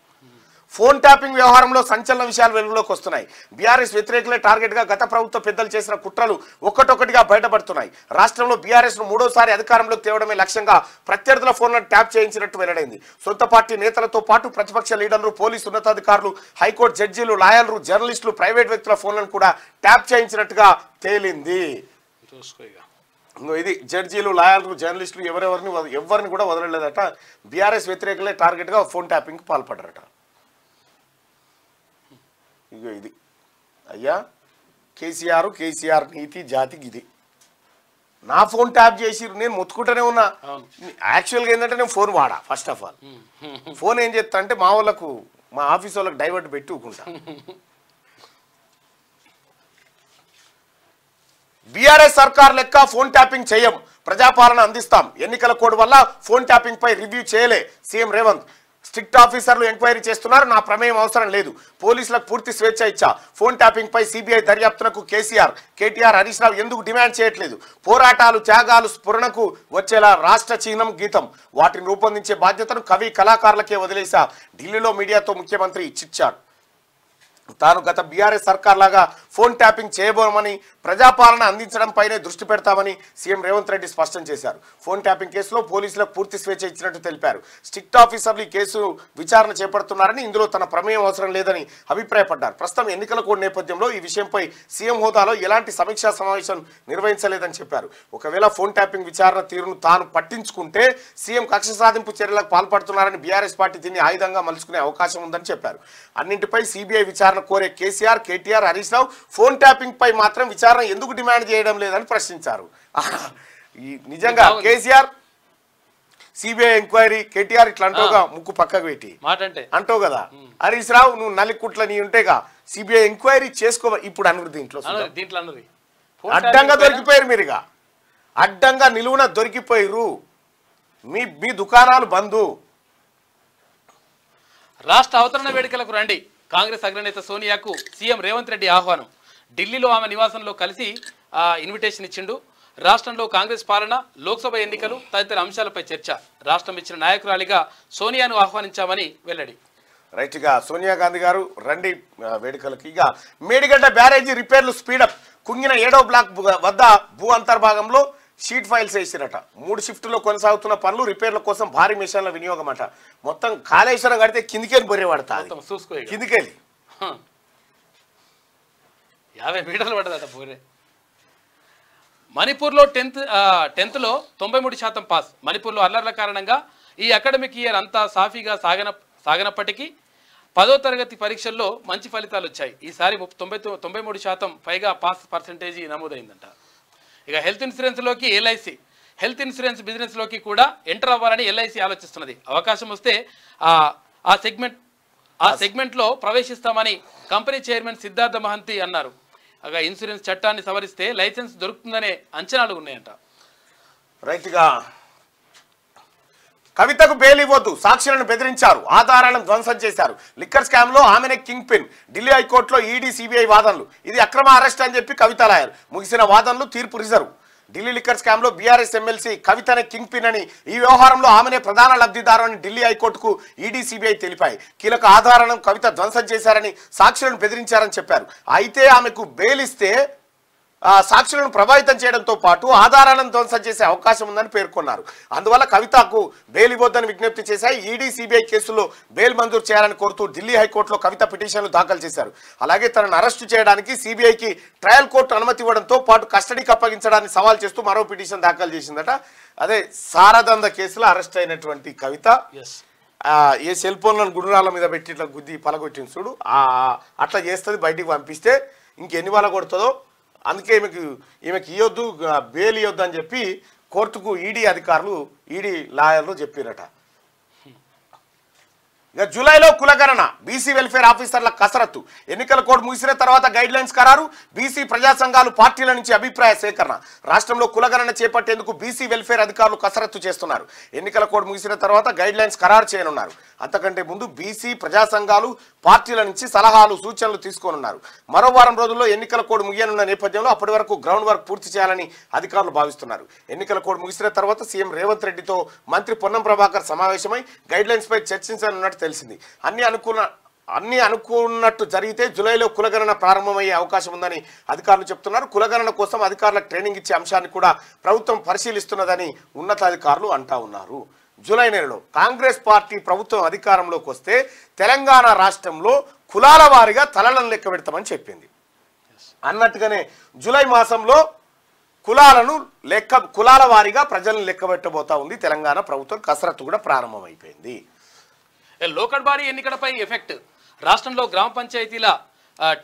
ఫోన్ ట్యాపింగ్ వ్యవహారంలో సంచలన విషయాలు వెలుగులోకి వస్తున్నాయి. బీఆర్ఎస్ వ్యతిరేకులే టార్గెట్గా గత ప్రభుత్వ పెద్దలు చేసిన కుట్రలు ఒక్కటొక్కటిగా బయటపడుతున్నాయి. రాష్ట్రంలో బీఆర్ఎస్ను 3వసారి అధికారంలోకి తేవడమే లక్ష్యంగా ప్రత్యర్థుల ఫోన్లను ట్యాప్ చేయించినట్టు వెల్లడైంది. సొంత పార్టీ నేతలతో పాటు ప్రతిపక్ష లీడర్లు, పోలీసు ఉన్నతాధికారులు, హైకోర్టు జడ్జీలు, లాయర్లు, జర్నలిస్టులు, ప్రైవేట్ వ్యక్తుల ఫోన్లను కూడా ట్యాప్ చేయించినట్టుగా తేలింది. ఇది జడ్జీలు, లాయర్లు, జర్నలిస్టులు ఎవరిని కూడా వదలలేదట. బీఆర్ఎస్ వ్యతిరేకులే టార్గెట్గా ఫోన్ ట్యాపింగ్కి పాల్పడ్డారట. ఇగో ఇది అయ్యా కేసీఆర్ నీతి జాతికి ఇది. నా ఫోన్ ట్యాప్ చేసి నేను మొత్తుకుంటూనే ఉన్నా. యాక్చువల్గా ఏంటంటే నేను ఫోన్ వాడా. ఫస్ట్ ఆఫ్ ఆల్ ఫోన్ ఏం చేస్తా అంటే మా ఆఫీస్ వాళ్ళకి డైవర్ట్ పెట్టి ఊకుంటా. బీఆర్ఎస్ సర్కార్ లెక్క ఫోన్ ట్యాపింగ్ చేయం, ప్రజాపాలన అందిస్తాం. ఎన్నికల కోడ్ వల్ల ఫోన్ ట్యాపింగ్ పై రివ్యూ చేయలే సీఎం రేవంత్. స్ట్రిక్ట్ ఆఫీసర్లు ఎంక్వైరీ చేస్తున్నారు, నా ప్రమేయం అవసరం లేదు. పోలీసులకు పూర్తి స్వేచ్ఛ ఇచ్చా. ఫోన్ ట్యాపింగ్ పై సిబిఐ దర్యాప్తునకు కేటీఆర్, హరీష్ రావు ఎందుకు డిమాండ్ చేయట్లేదు? పోరాటాలు, త్యాగాలు స్ఫురణకు వచ్చేలా రాష్ట్ర చిహ్నం, గీతం వాటిని రూపొందించే బాధ్యతను కవి కళాకారులకే వదిలేశా. ఢిల్లీలో మీడియాతో ముఖ్యమంత్రి చిట్చాట్. తాను గత బీఆర్ఎస్ సర్కార్ లాగా ఫోన్ ట్యాపింగ్ చేయబోమని, ప్రజాపాలన అందించడంపైనే దృష్టి పెడతామని సీఎం రేవంత్ రెడ్డి స్పష్టం చేశారు. ఫోన్ ట్యాపింగ్ కేసులో పోలీసులకు పూర్తి స్వేచ్ఛ ఇచ్చినట్టు తెలిపారు. స్ట్రిక్ట్ ఆఫీసర్లు ఈ కేసు విచారణ చేపడుతున్నారని, ఇందులో తన ప్రమేయం అవసరం లేదని అభిప్రాయపడ్డారు. ప్రస్తుతం ఎన్నికల కోడ్ నేపథ్యంలో ఈ విషయంపై సీఎం హోదాలో ఎలాంటి సమీక్షా సమావేశం నిర్వహించలేదని చెప్పారు. ఒకవేళ ఫోన్ ట్యాపింగ్ విచారణ తీరును తాను పట్టించుకుంటే సీఎం కక్ష సాధింపు చర్యలకు పాల్పడుతున్నారని బీఆర్ఎస్ పార్టీ దీన్ని ఆయుధంగా మలుచుకునే అవకాశం ఉందని చెప్పారు. అన్నింటిపై సిబిఐ విచారణ కోరే కేటీఆర్, హరీష్ రావు ఫోన్ ట్యాపింగ్ పై మాత్రం విచారణ ఎందుకు డిమాండ్ చేయడం లేదని ప్రశ్నించారు. నిజంగా కేసీఆర్ సిబిఐ ఎంక్వైరీ, కేటీఆర్ ఇట్లా అంటావుగా ముక్కు పక్కకు పెట్టి అంటావు కదా. హరీష్ రావు నువ్వు నలికుట్ల నీ ఉంటేగా సిబిఐ ఎంక్వైరీ చేసుకో. ఇప్పుడు అనురు దీంట్లో అడ్డంగా దొరికిపోయారు. మీరుగా అడ్డంగా నిలువున దొరికిపోయారు. మీ దుకాణాలు బంధు. రాష్ట్ర అవతరణ వేడుకలకు రండి, కాంగ్రెస్ అగ్రనేత సోనియాకు సీఎం రేవంత్ రెడ్డి ఆహ్వానం. ఢిల్లీలో ఆమె నివాసంలో కలిసి ఇన్విటేషన్ ఇచ్చిండు. రాష్ట్రంలో కాంగ్రెస్ పాలన, లోక్సభ ఎన్నికలు తదితర అంశాలపై చర్చ. రాష్ట్రం ఇచ్చిన నాయకురాలిగా సోనియాను ఆహ్వానించామని వెల్లడి. రైట్గా సోనియా గాంధీ గారు రండి వేడుకలకి. ఇక మేడిగడ్డ బ్యారేజీ రిపేర్లు స్పీడప్. కుంగిన 7వ బ్లాక్ వద్ద భూ అంతర్భాగంలో షీట్ ఫైల్స్ వేసిరట. 3 షిఫ్టుల్లో కొనసాగుతున్న పనులు, రిపేర్ల కోసం భారీ మిషన్ల వినియోగం అట. మొత్తం కాళేశ్వరం కడితే కిందికెళ్ళి బొర్రె పడతా, కిందికెళ్ళి 50 మీటర్లు పడదట బొర్రె. మణిపూర్లో 10th లో 93% పాస్. మణిపూర్లో అల్లర్ల కారణంగా ఈ అకాడమిక్ ఇయర్ అంతా సాఫీగా సాగనప్పటికీ 10వ తరగతి పరీక్షల్లో మంచి ఫలితాలు వచ్చాయి. ఈసారి 93% పైగా పాస్ పర్సెంటేజీ నమోదైందంట. ఇక హెల్త్ ఇన్సూరెన్స్లోకి ఎల్ఐసి, హెల్త్ ఇన్సూరెన్స్ బిజినెస్లోకి కూడా ఎంటర్ అవ్వాలని ఎల్ఐసి ఆలోచిస్తున్నది. అవకాశం వస్తే ఆ సెగ్మెంట్లో ప్రవేశిస్తామని కంపెనీ చైర్మన్ సిద్ధార్థ మహంతి అన్నారు. ఇన్సూరెన్స్ చట్టాన్ని సవరిస్తే లైసెన్స్ దొరుకుతుందనే అంచనాలు ఉన్నాయంట. రైట్గా కవితకు బెయిల్ ఇవ్వద్దు, సాక్షులను బెదిరించారు, ఆధారాలను ధ్వంసం చేశారు. లిక్కర్ స్కామ్ లో ఆమెనే కింగ్ పిన్. ఢిల్లీ హైకోర్టులో ఈడీ సిబిఐ వాదనలు. ఇది అక్రమ అరెస్ట్ అని చెప్పి కవిత లాయర్. ముగిసిన వాదనలు, తీర్పు రిజర్వ్. ఢిల్లీ లిక్కర్ స్కామ్ లో బీఆర్ఎస్ ఎమ్మెల్సీ కవితనే కింగ్ పిన్ అని, ఈ వ్యవహారంలో ఆమెనే ప్రధాన లబ్ధిదారు అని ఢిల్లీ హైకోర్టుకు ఈడీ సిబిఐ తెలిపాయి. కీలక ఆధారాలను కవిత ధ్వంసం చేశారని, సాక్షులను బెదిరించారని చెప్పారు. అయితే ఆమెకు బెయిల్ ఇస్తే సాక్షులను ప్రభావితం చేయడంతో పాటు ఆధారాలను ధ్వంసం చేసే అవకాశం ఉందని పేర్కొన్నారు. అందువల్ల కవితకు బెయిల్ ఇవ్వొద్దని విజ్ఞప్తి చేశాయి. ఈడీ సిబిఐ కేసుల్లో బెయిల్ మంజూరు చేయాలని కోరుతూ ఢిల్లీ హైకోర్టులో కవిత పిటిషన్లు దాఖలు చేశారు. అలాగే తనను అరెస్టు చేయడానికి సిబిఐకి ట్రయల్ కోర్టు అనుమతి ఇవ్వడంతో పాటు కస్టడీకి అప్పగించడాన్ని సవాల్ చేస్తూ మరో పిటిషన్ దాఖలు చేసిందట. అదే సారదంద కేసులో అరెస్ట్ అయినటువంటి కవిత ఏ సెల్ ఫోన్లను గుండ్రాల మీద పెట్టి ఇట్లా గుద్ది పలగొట్టింది చూడు, అట్లా చేస్తుంది. బయటికి పంపిస్తే ఇంకెన్ని వాళ్ళ కొడుతుందో, అందుకే ఈమెకి ఇవ్వద్దు, బెయిల్ ఇవ్వద్దు అని చెప్పి కోర్టుకు ఈడీ అధికారులు, ఈడీ లాయర్లు చెప్పారట. ఇక జూలైలో కులగణన, బీసీ వెల్ఫేర్ ఆఫీసర్ల కసరత్తు. ఎన్నికల కోడ్ ముగిసిన తర్వాత గైడ్ లైన్స్ ఖరారు. బీసీ ప్రజా సంఘాలు, పార్టీల నుంచి అభిప్రాయ సేకరణ. రాష్ట్రంలో కులగణన చేపట్టేందుకు బీసీ వెల్ఫేర్ అధికారులు కసరత్తు చేస్తున్నారు. ఎన్నికల కోడ్ ముగిసిన తర్వాత గైడ్ లైన్స్ ఖరారు చేయనున్నారు. అంతకంటే ముందు బీసీ ప్రజా సంఘాలు, పార్టీల నుంచి సలహాలు, సూచనలు తీసుకోనున్నారు. మరో వారం రోజుల్లో ఎన్నికల కోడ్ ముగియనున్న నేపథ్యంలో అప్పటి వరకు గ్రౌండ్ వర్క్ పూర్తి చేయాలని అధికారులు భావిస్తున్నారు. ఎన్నికల కోడ్ ముగిసిన తర్వాత సీఎం రేవంత్ రెడ్డితో మంత్రి పొన్నం ప్రభాకర్ సమావేశమై గైడ్ లైన్స్ పై చర్చించనున్నట్టు తెలిసింది. అన్ని అనుకున్నట్టు జరిగితే జూలైలో కులగణన ప్రారంభమయ్యే అవకాశం ఉందని అధికారులు చెప్తున్నారు. కులగణన కోసం అధికారులకు ట్రైనింగ్ ఇచ్చే అంశాన్ని కూడా ప్రభుత్వం పరిశీలిస్తున్నదని ఉన్నతాధికారులు అంటా ఉన్నారు. జూలై నెలలో కాంగ్రెస్ పార్టీ ప్రభుత్వం అధికారంలోకి వస్తే తెలంగాణ రాష్ట్రంలో కులాల వారీగా తలలను లెక్క పెడతామని చెప్పింది. అన్నట్టుగానే జూలై మాసంలో కులాల వారీగా ప్రజలను లెక్క పెట్టబోతా ఉంది తెలంగాణ ప్రభుత్వం. కసరత్తు కూడా ప్రారంభమైపోయింది. లోకల్ బాడీ ఎన్నికలపై ఎఫెక్ట్. రాష్ట్రంలో గ్రామ పంచాయతీల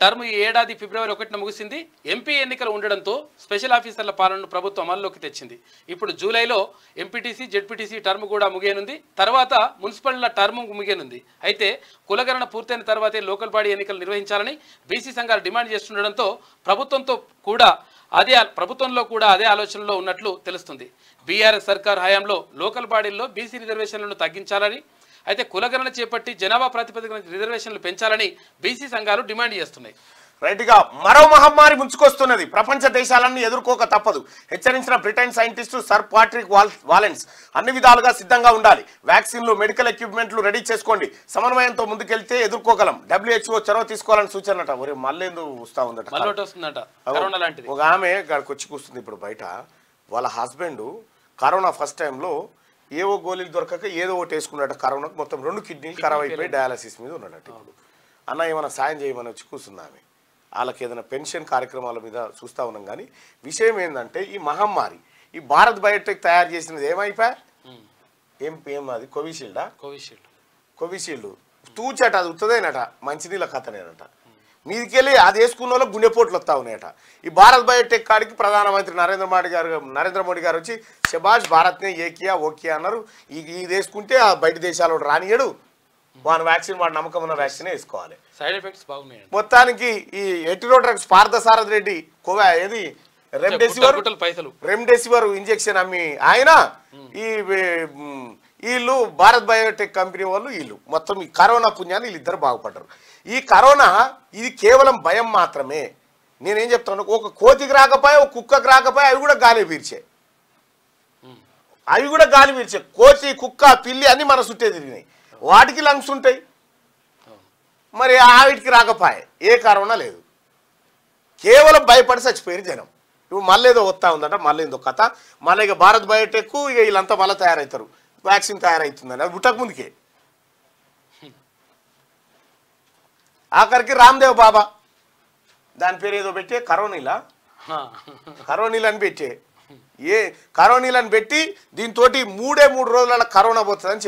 టర్మ్ ఈ ఏడాది ఫిబ్రవరి 1న ముగిసింది. ఎంపీ ఎన్నికలు ఉండడంతో స్పెషల్ ఆఫీసర్ల పాలనను ప్రభుత్వం అమల్లోకి తెచ్చింది. ఇప్పుడు జూలైలో ఎంపీటీసీ, జెడ్పీటీసీ టర్మ్ కూడా ముగియనుంది. తర్వాత మున్సిపల్ టర్మ్ ముగియనుంది. అయితే కులగణన పూర్తయిన తర్వాతే లోకల్ బాడీ ఎన్నికలు నిర్వహించాలని బీసీ సంఘాలు డిమాండ్ చేస్తుండడంతో ప్రభుత్వంలో కూడా అదే ఆలోచనలో ఉన్నట్లు తెలుస్తుంది. బీఆర్ఎస్ సర్కార్ హయాంలో లోకల్ బాడీల్లో బీసీ రిజర్వేషన్లను తగ్గించాలని, అయితే కులగణన చేపట్టి జనాభా ప్రాతిపదికన రిజర్వేషన్లు పెంచాలని బీసీ సంఘాలు డిమాండ్ చేస్తున్నాయి. రైట్గా మరో మహమ్మారి ముంచుకొస్తున్నది. ప్రపంచ దేశాలన్నీ ఎదుర్కోక తప్పదు. హెచ్చరించిన Britain scientist Sir Patrick Vallance అన్ని విధాలుగా సిద్ధంగా ఉండాలి. వ్యాక్సిన్లు, మెడికల్ ఎక్విప్మెంట్లు రెడీ చేసుకోండి. సమన్వయంతో ముందుకెళ్తే ఎదుర్కోగలం. WHO చొరవ తీసుకోవాలని సూచనట. ఒరే మళ్ళేందు వస్తా ఉందట, ఒక ఆమె గాడికి వచ్చి కూస్తుంది ఇప్పుడు బయట. వాళ్ళ హస్బెండ్ కరోనా ఫస్ట్ టైంలో ఏవో గోళీలు దొరకక ఏదో ఒకటి వేసుకున్నట్ట. కరోనాకు మొత్తం 2 కిడ్నీలు ఖరాబ్ అయిపోయి డయాలసిస్ మీద ఉన్నాడట. ఇప్పుడు అన్న ఏమైనా సాయం చేయమని వచ్చి కూర్చుంది ఆమె. వాళ్ళకి ఏదైనా పెన్షన్ కార్యక్రమాల మీద చూస్తూ ఉన్నాం. కానీ విషయం ఏంటంటే ఈ మహమ్మారి, ఈ భారత్ బయోటెక్ తయారు చేసినది ఏమైపోయా, ఏం అది కోవిషీల్డ్ తూచట, అది ఉత్తదేనట, మంచినీళ్ళ కథనేనట. మీదికెళ్ళి అది వేసుకున్న వాళ్ళకి గుండెపోట్లు వస్తూ ఉన్నాయట. ఈ భారత్ బయోటెక్ కాడికి ప్రధానమంత్రి నరేంద్ర మోడీ గారు వచ్చి శబాష్ భారత్నే ఏకియా ఓకియా అన్నారు. ఇది వేసుకుంటే ఆ బయట దేశాలు రానియడు, వాని వ్యాక్సిన్ వాడి నమ్మకం ఉన్న వ్యాక్సినే వేసుకోవాలి. సైడ్ ఎఫెక్ట్స్ బాగున్నాయి. మొత్తానికి ఈ ఎటిరో డ్రగ్స్ పార్థసారథి రెడ్డి ఏది రెమ్డెసివిర్ ఇంజెక్షన్ అమ్మి ఆయన వీళ్ళు భారత్ బయోటెక్ కంపెనీ వాళ్ళు వీళ్ళు మొత్తం ఈ కరోనా పుణ్యాన్ని వీళ్ళిద్దరు బాగుపడ్డారు. ఈ కరోనా ఇది కేవలం భయం మాత్రమే. నేనేం చెప్తాను, ఒక కోతికి రాకపోయా, ఒక కుక్కకి రాకపోయా, అవి కూడా గాలి పీల్చే కోతి, కుక్క, పిల్లి అన్ని మన చుట్టే తిరిగినాయి. వాటికి లంగ్స్ ఉంటాయి, మరి ఆవిటికి రాకపోయా. ఏ కరోనా లేదు, కేవలం భయపడి చచ్చిపోయారు జనం. ఇప్పుడు మళ్ళీ ఏదో వస్తూ ఉందట, మళ్ళీ ఏదో కథ. మళ్ళీ ఇక భారత్ బయోటెక్ ఇక వీళ్ళంతా మళ్ళీ తయారవుతారు, వ్యాక్సిన్ తయారవుతుందని. అది పుట్టక ముందుకే ఆఖరికి రామ్దేవ్ బాబా దాని పేరు ఏదో పెట్టే కరోనీలా అని పెట్టే కరోనీలని పెట్టి దీంతో 3 రోజుల కరోనా పోతుందని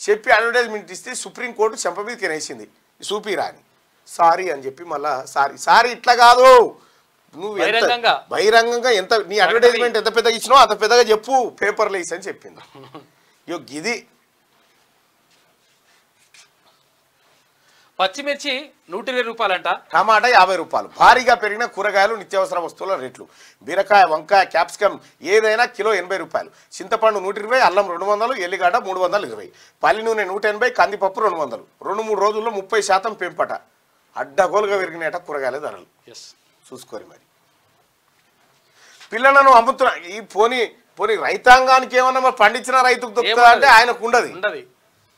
చెప్పి అడ్వర్టైజ్మెంట్ ఇస్తే సుప్రీంకోర్టు చెంప మీదకి వేసింది, చూపిరా అని. సారీ అని చెప్పి మళ్ళా సారీ ఇట్లా కాదు, నువ్వు బహిరంగంగా ఎంత నీ అడ్వర్టైజ్మెంట్ ఎంత పెద్దగా ఇచ్చినావు అంత పెద్దగా చెప్పు పేపర్లో వేసి అని చెప్పింది. ఇది పచ్చిమిర్చి 120 రూపాయలంట, టమాటా 50 రూపాయలు. భారీగా పెరిగిన కూరగాయలు నిత్యావసర వస్తువుల రేట్లు. బీరకాయ, వంకాయ, క్యాప్సికమ్ ఏదైనా కిలో 80 రూపాయలు. చింతపండు 120, అల్లం 200, ఎల్లిగడ్డ 320, పల్లి నూనె 180, కందిపప్పు 200. 2-3 రోజుల్లో 30% పెంపట. అడ్డగోలుగా పెరిగినాయట కూరగాయల ధరలు. చూసుకోరు మరి. పిల్లలను అమ్ముతున్న ఈ పోనీ రైతాంగానికి ఏమన్నా పండించిన రైతుకు దొరుకుతుందా అంటే ఆయనకు ఉండదు.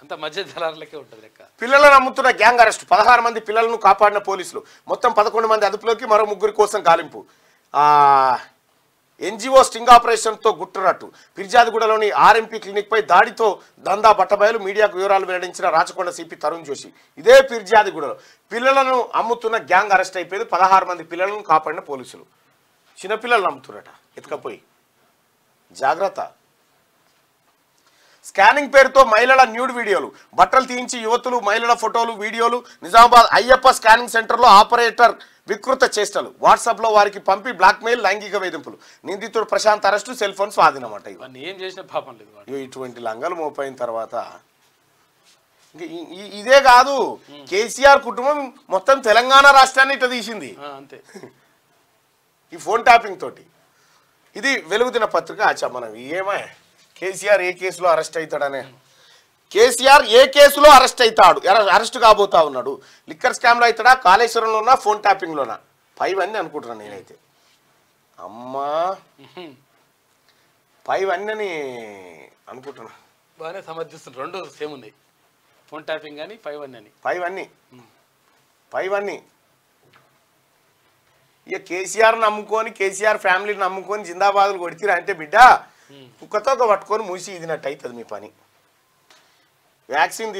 అంత మధ్య దళారులకే ఉంటుంది లెక్క. పిల్లలను అమ్ముతున్న గ్యాంగ్ అరెస్ట్. 16 మంది పిల్లలను కాపాడిన పోలీసులు. మొత్తం 11 మంది అదుపులోకి, మరో 3 కోసం గాలింపు. ఎన్జిఓ స్టింగ్ ఆపరేషన్తో గుట్టురట్టు. ఫిర్యాదుగూడలోని ఆర్ఎంపీ క్లినిక్పై దాడితో దందా బట్టబయలు. మీడియాకు వివరాలు వెల్లడించిన రాచకొండ సిపి తరుణ్ జోషి. ఇదే ఫిర్యాదుగూడలో పిల్లలను అమ్ముతున్న గ్యాంగ్ అరెస్ట్ అయిపోయింది. 16 మంది పిల్లలను కాపాడిన పోలీసులు. చిన్నపిల్లలను అమ్ముతున్నట ఎత్తుకపోయి. జాగ్రత్త. స్కానింగ్ పేరుతో మహిళల న్యూడ్ వీడియోలు. బట్టలు తీయించి యువతులు మహిళల ఫోటోలు, వీడియోలు. నిజామాబాద్ అయ్యప్ప స్కానింగ్ సెంటర్లో ఆపరేటర్ వికృత చేష్టలు. వాట్సాప్లో వారికి పంపి బ్లాక్మెయిల్, లైంగిక వేధింపులు. నిందితుడు ప్రశాంత్ అరెస్టు, సెల్ ఫోన్ స్వాధీనమాట. ఏం చేసిన పాపం లేదు. ఇటువంటి లంగలు మోపైన తర్వాత ఇదే కాదు, కేసీఆర్ కుటుంబం మొత్తం తెలంగాణ రాష్ట్రాన్ని ఇట్లా తీసింది అంతే ఈ ఫోన్ ట్యాపింగ్ తోటి. ఇది వెలుగుదిన పత్రిక. మనం ఏమై కేసీఆర్ ఏ కేసులో అరెస్ట్ అవుతాడనే. కేసీఆర్ ఏ కేసులో అరెస్ట్ అవుతాడు, అరెస్ట్ కాబోతా ఉన్నాడు. లిక్కర్ స్కామ్లో అవుతాడా, కాళేశ్వరంలోనా, ఫోన్ ట్యాపింగ్లోనా? 5 అన్నీ అనుకుంటున్నాను నేనైతే. అమ్మా 5 అన్నీ అనుకుంటున్నా. బాగానే సమర్థిస్తుంది. 2 సేమ్ ఉన్నాయి, ఫోన్ ట్యాపింగ్ కానీ 5 అని. 5 అన్నీ ఇక కేసీఆర్ నమ్ముకొని, కేసీఆర్ ఫ్యామిలీని నమ్ముకొని జిందాబాదులు కొడితీరా అంటే బిడ్డ కుక్కతో పట్టుకొని మూసి ఇదినట్టు అవుతుంది మీ పని. వ్యాక్సిన్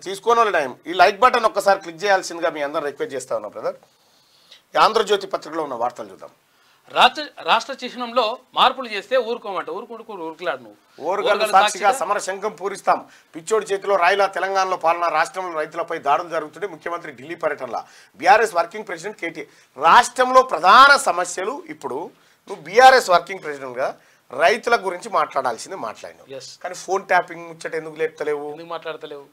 తీసుకోని వాళ్ళ టైం. ఈ లైక్ బటన్ ఒక్కసారి క్లిక్ చేయాల్సిందిగా మీ అందరూ రిక్వెస్ట్ చేస్తా ఉన్నా బ్రదర్. ఆంధ్రజ్యోతి పత్రికలో ఉన్న వార్తలు చూద్దాం. రాష్ట్ర చిహ్నంలో మార్పులు చేస్తే ఊరుకోమంట. ఊరుకులాడు నువ్వు. ఓరుగల్లు సాక్షిగా సమర శంఖం పూరిస్తాం. పిచ్చోడి చేతిలో రాయిలా తెలంగాణలో పాలన. రాష్ట్రంలో రైతులపై దాడులు జరుగుతుంటే ముఖ్యమంత్రి ఢిల్లీ పర్యటనలా. BRS working president KTR. రాష్ట్రంలో ప్రధాన సమస్యలు ఇప్పుడు నువ్వు బీఆర్ఎస్ వర్కింగ్ ప్రెసిడెంట్గా రైతుల గురించి మాట్లాడాల్సింది మాట్లాడినావు. కానీ ఫోన్ ట్యాపింగ్ ముచ్చట ఎందుకు లేపుతలేవు? మాట్లాడతలేవు.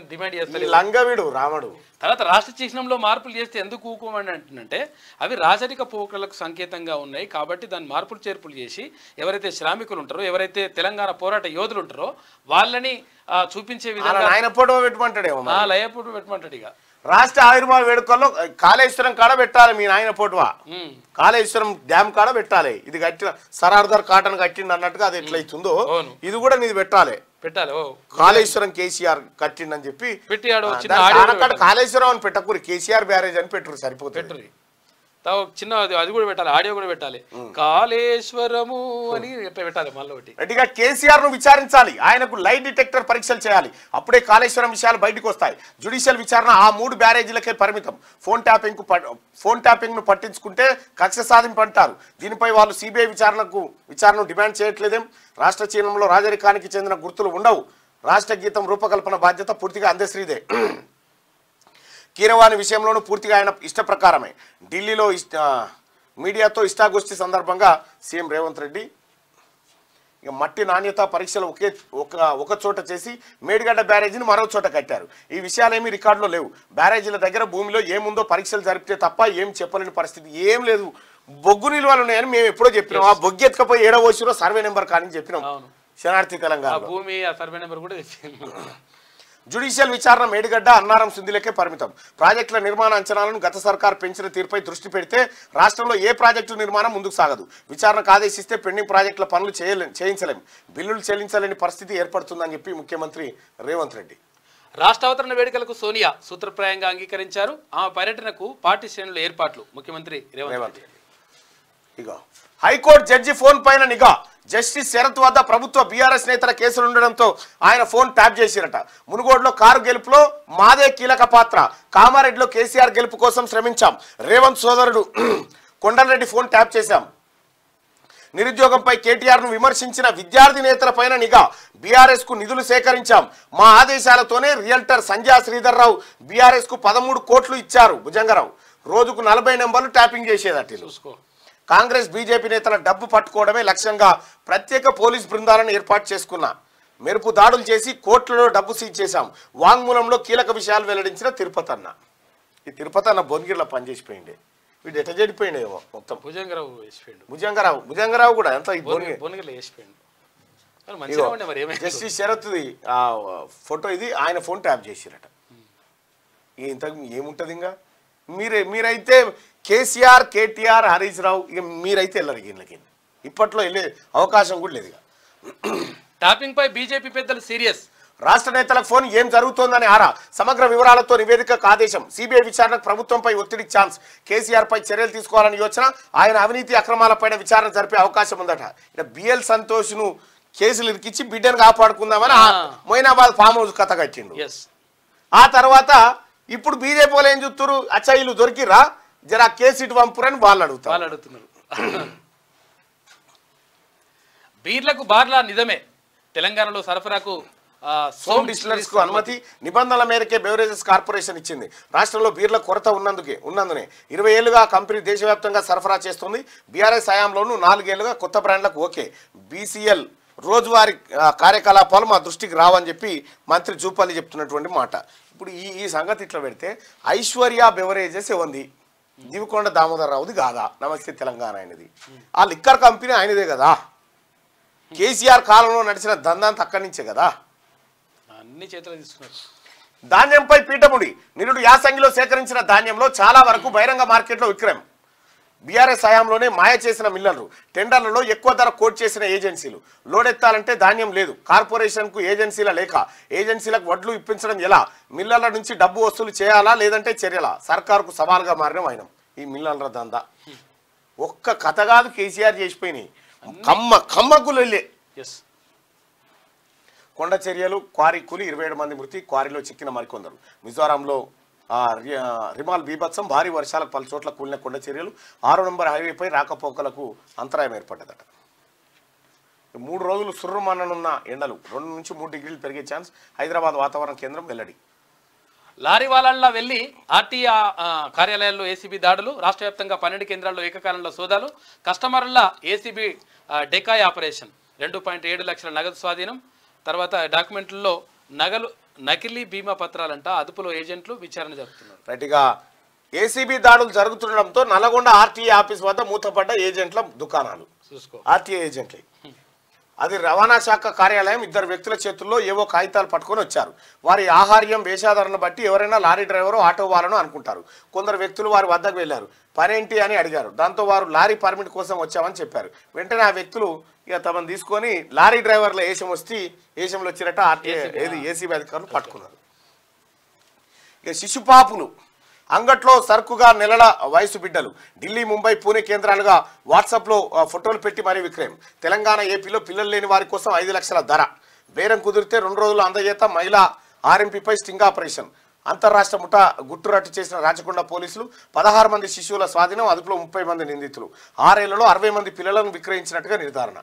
డిమాండ్ చేస్తారు లంగవిడు రాముడు. తర్వాత రాష్ట్ర చిహ్నంలో మార్పులు చేస్తే ఎందుకు ఊకోమని అంటుందంటే అవి రాజరిక పోకలకు సంకేతంగా ఉన్నాయి కాబట్టి దాన్ని మార్పులు చేర్పులు చేసి ఎవరైతే శ్రామికులు ఉంటారో, ఎవరైతే తెలంగాణ పోరాట యోధులు ఉంటారో వాళ్ళని చూపించే విధంగా ఆయన ఫోటో పెట్టమంటాడేమో, లయ ఫోటో పెట్టమంటాడు. ఇక రాష్ట్ర ఆవిర్భావ వేడుకల్లో కాళేశ్వరం కాడ పెట్టాలి మీ నాయన ఫోటోవా. కాళేశ్వరం డ్యామ్ కాడ పెట్టాలి. ఇది కట్టిన సరార్దార్ కాటన్ కట్టిండు అన్నట్టుగా అది ఎట్లయితుందో ఇది కూడా నీది పెట్టాలి. కాళేశ్వరం కేసీఆర్ కట్టిండని చెప్పి కాళేశ్వరం అని పెట్టకూరి, కేసీఆర్ బ్యారేజ్ అని పెట్టరు సరిపోతుంది. చిన్న అది కూడా పెట్టాలి, ఆడియో కూడా పెట్టాలి. కాళేశ్వరము అని పెట్టాలి. మళ్ళీ ఒకటి గట్టిగా కేసీఆర్ ను విచారించాలి. ఆయనకు లై డిటెక్టర్ పరీక్షలు చేయాలి. అప్పుడే కాళేశ్వరం విషయాలు బయటకు వస్తాయి. జ్యుడిషియల్ విచారణ ఆ 3 బ్యారేజీలకే పరిమితం. ఫోన్ ట్యాపింగ్ ను పట్టించుకుంటే కక్ష సాధింపు అంటారు. దీనిపై వాళ్ళు సిబిఐ విచారణను డిమాండ్ చేయట్లేదేం? రాష్ట్ర చిహ్నంలో రాజరికానికి చెందిన గుర్తులు ఉండవు. రాష్ట్ర గీతం రూపకల్పన బాధ్యత పూర్తిగా అందశ్రీదే. కీరవాణి విషయంలోనూ పూర్తిగా ఆయన ఇష్ట ప్రకారమే. ఢిల్లీలో మీడియాతో ఇష్టాగోష్ఠి సందర్భంగా సీఎం రేవంత్ రెడ్డి ఇక మట్టి నాణ్యత పరీక్షలు ఒక చోట చేసి మేడిగడ్డ బ్యారేజీని మరో చోట కట్టారు. ఈ విషయాలేమీ రికార్డులో లేవు. బ్యారేజీల దగ్గర భూమిలో ఏముందో పరీక్షలు జరిపితే తప్ప ఏం చెప్పలేని పరిస్థితి. ఏం లేదు, బొగ్గు నిల్వలు ఉన్నాయని మేము ఎప్పుడో చెప్పినాం. ఆ బొగ్గు ఎత్తుకపోయి ఏడవచ్చులో సర్వే నెంబర్ కానీ చెప్పినాం. శనార్థి తెలంగాణ భూమి సర్వే నెంబర్ కూడా జ్యుడిషియల్ విచారణ మేడిగడ్డ, అన్నారం, సుందిలకే పరిమితం. ప్రాజెక్టుల నిర్మాణ అంచనాలను గత సర్కార్ పెంచిన తీరుపై దృష్టి పెడితే రాష్ట్రంలో ఏ ప్రాజెక్టు నిర్మాణం ముందుకు సాగదు. విచారణకు ఆదేశిస్తే పెండింగ్ ప్రాజెక్టుల పనులు చేయించలేం, బిల్లులు చెల్లించలేని పరిస్థితి ఏర్పడుతుందని చెప్పి ముఖ్యమంత్రి రేవంత్ రెడ్డి. రాష్ట్ర అవతరణ వేడుకలకు సోనియా సూత్రప్రాయంగా అంగీకరించారు. ఆమె పర్యటనకు పార్టీ శ్రేణుల ఏర్పాట్లు. ముఖ్యమంత్రి రేవంత్ రెడ్డి. ఇగో హైకోర్టు జడ్జి ఫోన్ పైన నిఘా. జస్టిస్ శరత్ వద్ద ప్రభుత్వ బీఆర్ఎస్ నేతల కేసులు ఉండడంతో ఆయన ఫోన్ ట్యాప్ చేసిరట. మునుగోడులో కారు గెలుపులో మాదే కీలక పాత్ర. కామారెడ్డిలో కేసీఆర్ గెలుపు కోసం శ్రమించాం. రేవంత్ సోదరుడు కొండలరెడ్డి ఫోన్ ట్యాప్ చేశాం. నిరుద్యోగంపై కేటీఆర్ ను విమర్శించిన విద్యార్థి నేతలపైన నిఘా. బీఆర్ఎస్ కు నిధులు సేకరించాం. మా ఆదేశాలతోనే రియల్టర్ సంధ్యా శ్రీధర్ రావు బీఆర్ఎస్ కు 13 కోట్లు ఇచ్చారు. భుజంగరావు రోజుకు 40 నెంబర్లు ట్యాపింగ్ చేసేదట. కాంగ్రెస్ బీజేపీ నేతల డబ్బు పట్టుకోవడమే లక్ష్యంగా ప్రత్యేక పోలీస్ బృందాలను ఏర్పాటు చేసుకున్నా. మెరుపు దాడులు చేసి కోట్లలో డబ్బు సీజ్ చేశాం. వాంగ్మూలంలో కీలక విషయాలు వెల్లడించిన తిరుపతి అన్న. ఈ తిరుపతి అన్న భువనగిరిలో పనిచేసిపోయిండే. వీడు ఎట చెడిపోయిండేమో మొత్తం. భుజంగరావు కూడా ఎంత జస్టిస్ శరత్ది ఆ ఫోటో ఇది ఆయన ఫోన్ ట్యాప్ చేసిరట. ఇంత ఏముంటది ఇంకా మీరైతే కేసీఆర్ కేటీఆర్ హరీష్ రావు ఇక మీరైతే వెళ్ళరు వీళ్ళకి. ఇప్పట్లో వెళ్ళే అవకాశం కూడా లేదు. టాపింగ్ పై బీజేపీ పెద్దలు సీరియస్. రాష్ట్ర నేతలకు ఫోన్ ఏం జరుగుతోందని ఆరా. సమగ్ర వివరాలతో నివేదికకు ఆదేశం. సిబిఐ విచారణకు ప్రభుత్వంపై ఒత్తిడి ఛాన్స్. కేసీఆర్ పై చర్యలు తీసుకోవాలని యోచన. ఆయన అవినీతి అక్రమాలపైన విచారణ జరిపే అవకాశం ఉందట. ఇక బిఎల్ సంతోష్ ను కేసులు ఇరికిచ్చి బిడ్డను కాపాడుకుందామని మొయినాబాద్ ఫామ్ హౌస్ కథ కట్టిండు. ఆ తర్వాత ఇప్పుడు బీజేపీ వాళ్ళు ఏం చూస్తున్నారు, అచ్చయిలు దొరికిరా జరా కేసు ఇటు పంపురని వాళ్ళు అడుగుతున్నారు. బీర్లకు బార్లా నిజమే. తెలంగాణలో సరఫరాకు సోమ్ డిస్టిలరీస్ కు అనుమతి. నిబంధనల మేరకే బెవరేజెస్ కార్పొరేషన్ ఇచ్చింది. రాష్ట్రంలో బీర్ల కొరత ఉన్నందునే 20 ఏళ్లుగా కంపెనీ దేశవ్యాప్తంగా సరఫరా చేస్తుంది. బీఆర్ఎస్ హయాంలోనూ 4 ఏళ్లుగా కొత్త బ్రాండ్లకు ఓకే. బీసీఎల్ రోజువారీ కార్యకలాపాలు మా దృష్టికి రావని చెప్పి మంత్రి జూపల్లి చెప్తున్నటువంటి మాట. ఇప్పుడు ఈ సంగతి ఇట్లా పెడితే ఐశ్వర్య బెవరేజెస్ ఉంది, దివికొండ దామోదర్ రావుది కాదా? నమస్తే తెలంగాణ ఆయనది. ఆ లిక్కర్ కంపెనీ ఆయనదే కదా. కేసీఆర్ కాలంలో నడిచిన దందాంత అక్కడి నుంచే కదా. అన్ని చేతులు తీసుకున్నారు. ధాన్యంపై పీఠముడి. నిరుడు యాసంగిలో సేకరించిన ధాన్యంలో చాలా వరకు బహిరంగ మార్కెట్లో విక్రయం. బీఆర్ఎస్ హయాంలోనే మాయ చేసిన మిల్లర్లు, టెండర్లలో ఎక్కువ ధర కోట్ చేసిన ఏజెన్సీలు. లోడెత్తాలంటే ధాన్యం లేదు. కార్పొరేషన్కు ఏజెన్సీల లేక. ఏజెన్సీలకు వడ్లు ఇప్పించడం ఎలా? మిల్లర్ల నుంచి డబ్బు వసూలు చేయాలా లేదంటే చర్యలా? సర్కారుకు సవాల్గా మారిన ఆయన ఈ మిల్లర్ల దందా. ఒక్క కథ కాదు కేసీఆర్ చేసిపోయినాయి. కమ్మకులు వెళ్ళే కొండ చర్యలు క్వారీ కూలి 27 మంది మృతి. క్వారీలో చిక్కిన మరికొందరు. మిజోరాంలో రిమాల్ బీభత్సం. భారీ వర్షాలకు పలు చోట్ల కూలిన కొండ చర్యలు. 6 నంబర్ హైవేపై రాకపోకలకు అంతరాయం ఏర్పడ్డదట. 3 రోజులు సుర్రుమన్ననున్న ఎండలు 2 నుంచి 3 డిగ్రీలు పెరిగే ఛాన్స్. హైదరాబాద్ వాతావరణ కేంద్రం వెల్లడి. లారీ వాళ్ళ వెళ్లి ఆర్టీఏ కార్యాలయాల్లో ఏసీబీ దాడులు. రాష్ట్ర వ్యాప్తంగా 12 కేంద్రాల్లో ఏకకాలంలో సోదాలు. కస్టమర్ల ఏసీబీ డెకాయ్ ఆపరేషన్. 2.7 లక్షల నగదు స్వాధీనం. తర్వాత డాక్యుమెంట్లలో నకిలీ బీమా పత్రాలంట. అదుపులో ఏజెంట్లు విచారణ జరుపుతున్నారు. రైట్గా ఏసీబీ దాడులు జరుగుతుండడంతో నల్గొండ ఆర్టీఏ ఆఫీస్ వద్ద మూతపడ్డ ఏజెంట్ల దుకాణాలు. ఆర్టీఏ ఏజెంట్లే. అది రవాణా శాఖ కార్యాలయం. 2 వ్యక్తుల చేతుల్లో ఏవో కాగితాలు పట్టుకొని వచ్చారు. వారి ఆహార్యం వేషాధారణ బట్టి ఎవరైనా లారీ డ్రైవరు ఆటో వాళ్ళను అనుకుంటారు. కొందరు వ్యక్తులు వారి వద్దకు వెళ్లారు. పనేంటి అని అడిగారు. దాంతో వారు లారీ పర్మిట్ కోసం వచ్చామని చెప్పారు. వెంటనే ఆ వ్యక్తులు ఇక తమను తీసుకొని లారీ డ్రైవర్ల ఏషంలో వచ్చినట్ట ఆర్టీఏ ఏసీబీ అధికారులు పట్టుకున్నారు. ఇక శిశుపాపులు అంగట్లో సరుకుగా నెలల వయసు బిడ్డలు. ఢిల్లీ, ముంబై, పూణే కేంద్రాలుగా వాట్సాప్లో ఫోటోలు పెట్టి మరీ విక్రయం. తెలంగాణ, ఏపీలో పిల్లలు లేని వారి కోసం 5 లక్షల ధర. బేరం కుదిరితే 2 రోజులు అందజేత. మహిళా ఆర్ఎంపీపై స్టింగ్ ఆపరేషన్. అంతర్రాష్ట్ర ముఠా గుట్టురట్టు చేసిన రాచకొండ పోలీసులు. 16 మంది శిశువుల స్వాధీనం. అదుపులో 30 మంది నిందితులు. 6 ఏళ్లలో 60 మంది పిల్లలను విక్రయించినట్టుగా నిర్ధారణ.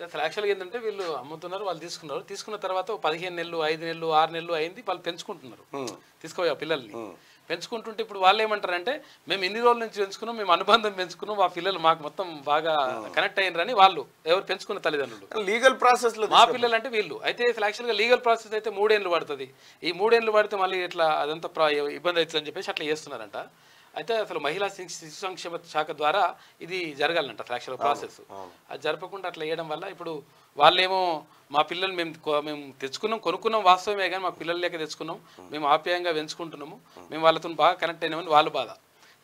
అసలు యాక్చువల్గా ఏంటంటే వీళ్ళు అమ్ముతున్నారు, వాళ్ళు తీసుకున్న తర్వాత 15 నెలలు 5 నెలలు 6 నెలలు అయింది, వాళ్ళు పెంచుకుంటున్నారు. తీసుకోవా పిల్లల్ని పెంచుకుంటుంటే ఇప్పుడు వాళ్ళు ఏమంటారంటే మేము ఇన్ని రోజుల నుంచి పెంచుకున్నాం, మేము అనుబంధం పెంచుకున్నాం, మా పిల్లలు మాకు మొత్తం బాగా కనెక్ట్ అయ్యారని వాళ్ళు ఎవరు పెంచుకున్న తల్లిదండ్రులు. లీగల్ ప్రాసెస్ లో మా పిల్లలు అంటే వీళ్ళు అయితే యాక్చువల్గా లీగల్ ప్రాసెస్ అయితే 3 ఏళ్ళు పడుతుంది. ఈ 3 ఏళ్ళు పడితే మళ్ళీ ఇట్లా అదంతా ఇబ్బంది అవుతుందని చెప్పేసి అట్లా చేస్తున్నారంట. అయితే అసలు మహిళా శిశు సంక్షేమ శాఖ ద్వారా ఇది జరగాలంట అసలు యాక్చువల్ ప్రాసెస్. అది జరపకుండా అట్లా వేయడం వల్ల ఇప్పుడు వాళ్ళేమో మా పిల్లలు మేము తెచ్చుకున్నాం, కొనుక్కున్నాం వాస్తవమే, కానీ మా పిల్లలు లేక తెచ్చుకున్నాం, మేము ఆప్యాయంగా పెంచుకుంటున్నాము, మేము వాళ్ళతో బాగా కనెక్ట్ అయినామని వాళ్ళు బాధ.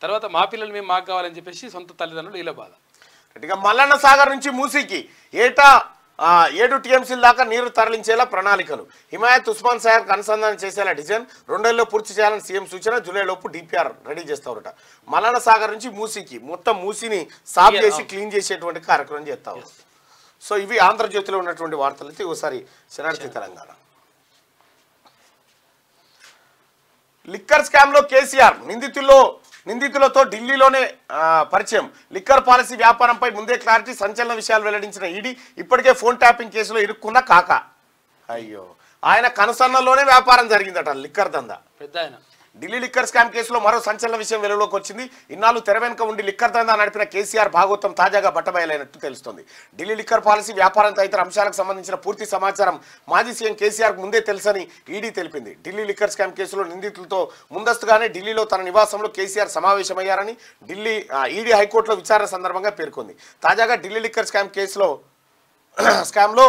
తర్వాత మా పిల్లలు మేము మాకు కావాలని చెప్పేసి సొంత తల్లిదండ్రులు వీళ్ళ బాధ. మల్లన్న సాగర్ నుంచి మూసీకి ఏటా 7 టీఎంసీల దాకా నీరు తరలించేలా ప్రణాళికలు. హిమాయత్ ఉస్మాన్ సాగర్కు అనుసంధానం చేసేలా డిజైన్. 2 ఏళ్లలో పూర్తి చేయాలని సీఎం సూచన. జూలైలోపు డిపిఆర్ రెడీ చేస్తారట. మల్లన్న సాగర్ నుంచి మూసీకి మొత్తం మూసీని సాఫ్ చేసి క్లీన్ చేసేటువంటి కార్యక్రమం చేస్తాం. సో ఇవి ఆంధ్రజ్యోతిలో ఉన్నటువంటి వార్తలు. అయితే ఒకసారి శనార్థి తెలంగాణ. లిక్కర్ స్కామ్ లో కేసీఆర్ నిందితులతో ఢిల్లీలోనే పరిచయం. లిక్కర్ పాలసీ వ్యాపారంపై ముందే క్లారిటీ. సంచలన విషయాలు వెల్లడించిన ఈడీ. ఇప్పటికే ఫోన్ ట్యాపింగ్ కేసులో ఇరుక్కున్న కాక. అయ్యో, ఆయన కనుసన్నల్లోనే వ్యాపారం జరిగిందట లిక్కర్ దందా. పెద్ద ఆయన ఢిల్లీ లిక్కర్ స్కామ్ కేసులో మరో సంచలన విషయం వెలుగులోకి వచ్చింది. ఇన్నాళ్ళు తెర వెనుక ఉండి లిక్కర్ దందా నడిపిన కేసీఆర్ భాగోత్వం తాజాగా బట్టబయలైనట్టు తెలుస్తోంది. ఢిల్లీ లిక్కర్ పాలసీ వ్యాపారం తదితర అంశాలకు సంబంధించిన పూర్తి సమాచారం మాజీ సీఎం కేసీఆర్కు ముందే తెలుసని ఈడీ తెలిపింది. ఢిల్లీ లిక్కర్ స్కామ్ కేసులో నిందితులతో ముందస్తుగానే ఢిల్లీలో తన నివాసంలో కేసీఆర్ సమావేశమయ్యారని ఢిల్లీ ఈడీ హైకోర్టులో విచారణ సందర్భంగా పేర్కొంది. తాజాగా ఢిల్లీ లిక్కర్ స్కామ్లో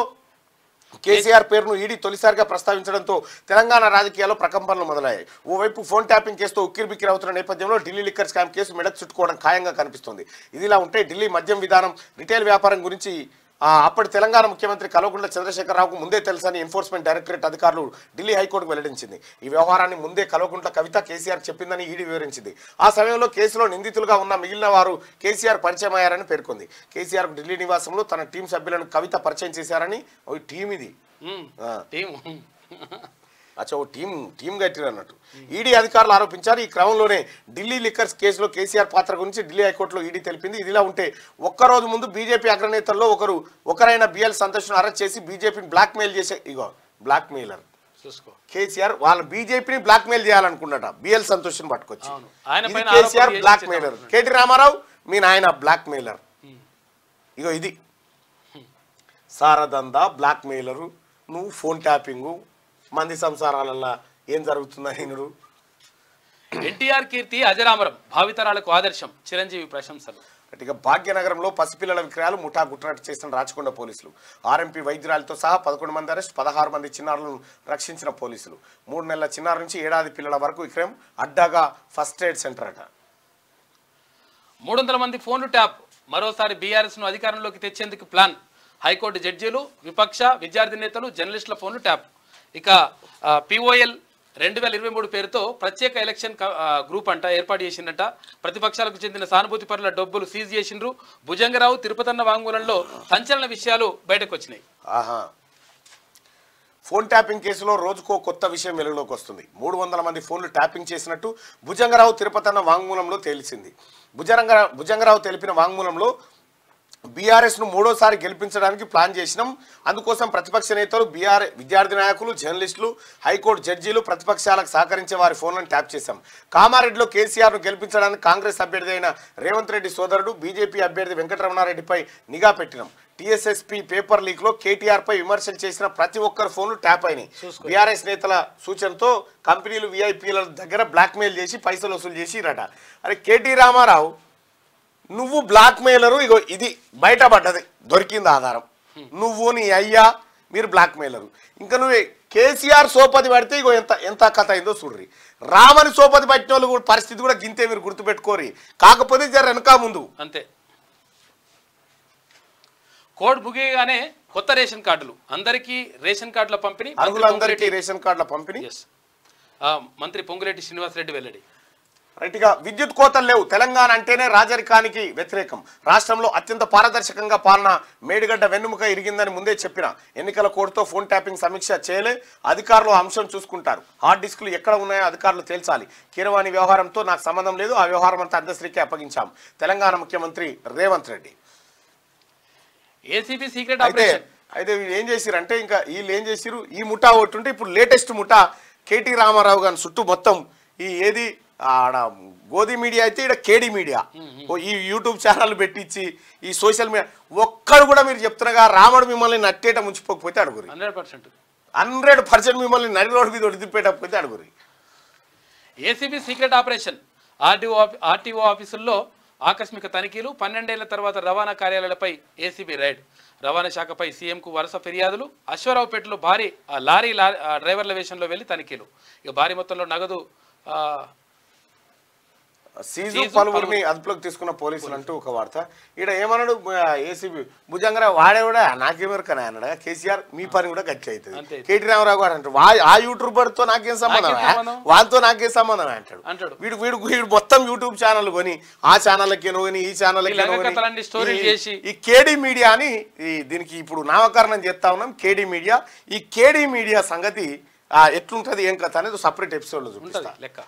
కేసీఆర్ పేరును ఈడీ తొలిసారిగా ప్రస్తావించడంతో తెలంగాణ రాజకీయాల్లో ప్రకంపనలు మొదలయ్యాయి. ఓవైపు ఫోన్ ట్యాపింగ్ కేసుతో ఉక్కిరిబిక్కిరి అవుతున్న నేపథ్యంలో ఢిల్లీ లిక్కర్ స్కామ్ కేసు మెడకు చుట్టుకోవడం ఖాయంగా కనిపిస్తుంది. ఇదిలా ఉంటే ఢిల్లీ మద్యం విధానం, రిటైల్ వ్యాపారం గురించి అప్పటి తెలంగాణ ముఖ్యమంత్రి కల్వకుంట్ల చంద్రశేఖరరావుకు ముందే తెలుసని ఎన్ఫోర్స్మెంట్ డైరెక్టరేట్ అధికారులు ఢిల్లీ హైకోర్టుకు వెల్లడించింది. ఈ వ్యవహారాన్ని ముందే కల్వకుంట్ల కవిత కేసీఆర్ చెప్పిందని ఈడీ వివరించింది. ఆ సమయంలో కేసులో నిందితులుగా ఉన్న మిగిలిన వారు కేసీఆర్ పరిచయం అయ్యారని పేర్కొంది. కేసీఆర్కు ఢిల్లీ నివాసంలో తన టీం సభ్యులను కవిత పరిచయం చేశారని టీం ఇది అచ్చా ఓ టీం కట్టిరు అన్నట్టు ఈడీ అధికారులు ఆరోపించారు. ఈ క్రమంలోనే ఢిల్లీ లిక్కర్స్ కేసులో కేసీఆర్ పాత్ర గురించి ఢిల్లీ హైకోర్టులో ఈడీ తెలిపింది. ఇదిలా ఉంటే ఒక్కరోజు ముందు బీజేపీ అగ్రనేతల్లో ఒకరైన బిఎల్ సంతోష్ను అరెస్ట్ చేసి బీజేపీని బ్లాక్మెయిల్ చేసే బ్లాక్మెయిలర్ కేసీఆర్ వాళ్ళ బీజేపీని బ్లాక్మెయిల్ చేయాలనుకున్నట బిఎల్ సంతోష్ని పట్టుకొచ్చి. కేసీఆర్ బ్లాక్మెయిలర్, కేటీ రామారావు మీ నాయన బ్లాక్మెయిలర్. ఇది సారదందా బ్లాక్మెయిలరు, నువ్వు ఫోన్ ట్యాపింగు, మంది సంసారాలల్లో ఏం జరుగుతుందా హినుడు. ఎన్టీఆర్ కీర్తి అజరామరం, భావితరాలకు ఆదర్శం, చిరంజీవి ప్రశంసలు. ఇక భాగ్యనగరంలో పసిపిల్లల విక్రయాలు ముఠా గుట్రట్టు చేసిన రాచకొండ పోలీసులు. ఆర్ఎంపీ వైద్యురాలతో సహా 11 మంది అరెస్ట్, 16 మంది చిన్నారులను రక్షించిన పోలీసులు. 3 నెలల చిన్నారి నుంచి 7 ఏళ్ల పిల్లల వరకు విక్రయం. అడ్డాగా ఫస్ట్ ఎయిడ్ సెంటర్ అట. 300 మంది ఫోన్లు ట్యాప్, మరోసారి బీఆర్ఎస్ ను అధికారంలోకి తెచ్చేందుకు ప్లాన్. హైకోర్టు జడ్జీలు, విపక్ష విద్యార్థి నేతలు, జర్నలిస్టుల ఫోన్లు ట్యాప్. ఇక పిఓఎల్ 2023 పేరుతో ప్రత్యేక ఎలక్షన్ గ్రూప్ అంట ఏర్పాటు చేసిందంట. ప్రతిపక్షాలకు చెందిన సానుభూతి పరుల డబ్బులు సీజ్ చేసిండ్రు. భుజంగరావు తిరుపతన్న వాంగ్మూలంలో సంచలన విషయాలు బయటకు వచ్చినాయి. ఫోన్ ట్యాపింగ్ కేసులో రోజుకో కొత్త విషయం వెలుగులోకి వస్తుంది. 300 మంది ఫోన్లు ట్యాపింగ్ చేసినట్టు భుజంగరావు తిరుపతన్న వాంగ్మూలంలో తేలిసింది. భుజంగరావు తెలిపిన వాంగ్మూలంలో బీఆర్ఎస్ను 3వ గెలిపించడానికి ప్లాన్ చేసినాం. అందుకోసం ప్రతిపక్ష నేతలు, విద్యార్థి నాయకులు, జర్నలిస్టులు, హైకోర్టు జడ్జీలు, ప్రతిపక్షాలకు సహకరించే వారి ఫోన్లను ట్యాప్ చేశాం. కామారెడ్డిలో కేసీఆర్ను గెలిపించడానికి కాంగ్రెస్ అభ్యర్థి అయిన రేవంత్ రెడ్డి సోదరుడు బీజేపీ అభ్యర్థి వెంకటరమణారెడ్డిపై నిఘా పెట్టినాం. టీఎస్ఎస్పీ పేపర్ లీక్లో కేటీఆర్పై విమర్శలు చేసిన ప్రతి ఒక్కరి ఫోన్లు ట్యాప్ అయినాయి. బీఆర్ఎస్ నేతల సూచనతో కంపెనీలు వీఐపీల దగ్గర బ్లాక్మెయిల్ చేసి పైసలు వసూలు చేసిరట. అరే కేటీ రామారావు, నువ్వు బ్లాక్మెయిలరు. ఇది బయటపడ్డది, దొరికింది ఆధారం. నువ్వు నీ అయ్యా మీరు బ్లాక్మెయిలరు. ఇంకా నువ్వే కేసీఆర్ సోపతి పడితే ఎంత కథ అయిందో చూడ్రి. రామని సోపతి పట్టిన వాళ్ళు పరిస్థితి కూడా గింతే, మీరు గుర్తుపెట్టుకోరి. కాకపోతే జర వెనక ముందు అంతే. కోడ్ ముగియగానే కొత్త రేషన్ కార్డులు, అందరికీ రేషన్ కార్డుల పంపిణీ, అర్హులందరికీ రేషన్ కార్డుల పంపిణీ. మంత్రి పొంగులేటి శ్రీనివాసరెడ్డి వెల్లడి. రైట్గా విద్యుత్ కోతలు లేవు. తెలంగాణ అంటేనే రాజరికానికి వ్యతిరేకం. రాష్ట్రంలో అత్యంత పారదర్శకంగా పాలన మేడిగడ్డ వెన్నుముక ఇరిగిందని ముందే చెప్పిన ఎన్నికల కోడ్తో ఫోన్ ట్యాపింగ్ సమీక్ష చేయలే. అధికారులు అంశం చూసుకుంటారు. హార్డ్ డిస్కులు ఎక్కడ ఉన్నాయో అధికారులు తేల్చాలి. కీరవాణి వ్యవహారంతో నాకు సంబంధం లేదు, ఆ వ్యవహారం అంతా అందశ్రీకే అప్పగించాం. తెలంగాణ ముఖ్యమంత్రి Revanth Reddy. ACB secret operation అయితే ఏం చేసిరంటే, ఇంకా వీళ్ళు ఏం చేసిరు, ఈ ముఠా ఒకటి ఉంటే ఇప్పుడు లేటెస్ట్ ముఠా కేటీ రామారావు గారి చుట్టూ మొత్తం ఏది ఆడ గోధి మీడియా అయితే ఇక్కడ కేడీ మీడియా, ఈ యూట్యూబ్ ఛానల్ పెట్టించి ఈ సోషల్ మీడియా ఒక్కడు కూడా మీరు చెప్తున్నాగా రాముడు మిమ్మల్ని నట్టేట ముంచిపోకపోతే అడుగురి. 100% మిమ్మల్ని నడి రోడ్డు మీద ఒడిదిప్పేటకపోతే అడుగురి. ఏసీబీ సీక్రెట్ ఆపరేషన్, ఆర్టీఓ ఆఫీసుల్లో ఆకస్మిక తనిఖీలు, 12 ఏళ్ల తర్వాత రవాణా కార్యాలయాలపై ఏసీబీ రైడ్. రవాణా శాఖపై సీఎంకు వరుస ఫిర్యాదులు. అశ్వరావుపేటలో భారీ లారీ డ్రైవర్ల వేషంలో వెళ్లి తనిఖీలు. ఇక భారీ మొత్తంలో నగదు సీజు, పలువురిని అదుపులోకి తీసుకున్న పోలీసులు అంటూ ఒక వార్త. ఇక్కడ ఏమన్నాడు ఏసీబీ భుజంగరావు, వాడే కూడా నాకేమెరకనా అన్నాడు. కేసీఆర్ మీ పని కూడా గట్టి అవుతుంది. కేటీ రామారావు గారు అంటారు, ఆ యూట్యూబర్తో నాకేం సంబంధం, వాళ్ళతో నాకేం సంబంధం అంటాడు. వీడు మొత్తం యూట్యూబ్ ఛానల్ కొని ఆ ఛానల్కి కొని ఈ ఛానల్కి ఈ కేడీ మీడియా అని దీనికి ఇప్పుడు నామకరణం చేస్తా ఉన్నాం. కేడీ మీడియా. ఈ కేడీ మీడియా సంగతి ఎట్లుంటది ఏం కథ అనేది సపరేట్ ఎపిసోడ్లో చూపిస్తా. లెక్క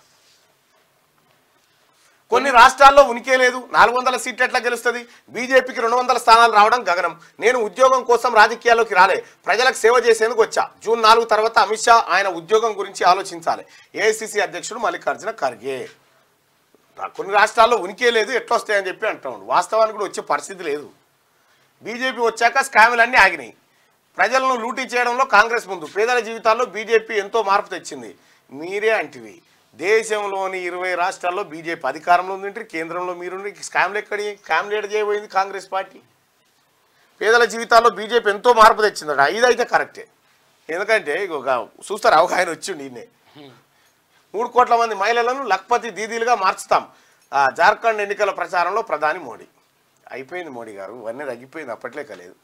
కొన్ని రాష్ట్రాల్లో ఉనికే లేదు. 400 సీట్లు ఎట్లా గెలుస్తుంది? బీజేపీకి 200 స్థానాలు రావడం గగనం. నేను ఉద్యోగం కోసం రాజకీయాల్లోకి రాలే, ప్రజలకు సేవ చేసేందుకు వచ్చా. జూన్ 4 తర్వాత అమిత్ షా ఆయన ఉద్యోగం గురించి ఆలోచించాలి. ఏఐసిసి అధ్యక్షుడు మల్లికార్జున ఖర్గే. కొన్ని రాష్ట్రాల్లో ఉనికే లేదు, ఎట్లా వస్తాయని చెప్పి అంటున్నాడు. వాస్తవానికి కూడా వచ్చే పరిస్థితి లేదు. బీజేపీ వచ్చాక స్కాములన్నీ ఆగినాయి. ప్రజలను లూటీ చేయడంలో కాంగ్రెస్ ముందు. పేదల జీవితాల్లో బీజేపీ ఎంతో మార్పు తెచ్చింది. మీరే అంటివి. దేశంలోని 20 రాష్ట్రాల్లో బీజేపీ అధికారంలో ఉంది, కేంద్రంలో మీరుండి స్కామ్లు ఎక్కడి స్కామ్లు ఏడ చేయబోయింది కాంగ్రెస్ పార్టీ. పేదల జీవితాల్లో బీజేపీ ఎంతో మార్పు తెచ్చిందట. ఇదైతే కరెక్టే. ఎందుకంటే చూస్తారు ఒక ఆయన వచ్చిండి ఈయనే 3 కోట్ల మంది మహిళలను లక్పతి దీదీలుగా మార్చుతాం. జార్ఖండ్ ఎన్నికల ప్రచారంలో ప్రధాని మోడీ. అయిపోయింది మోడీ గారు, ఇవన్నీ తగ్గిపోయింది, అప్పట్లే కలేదు.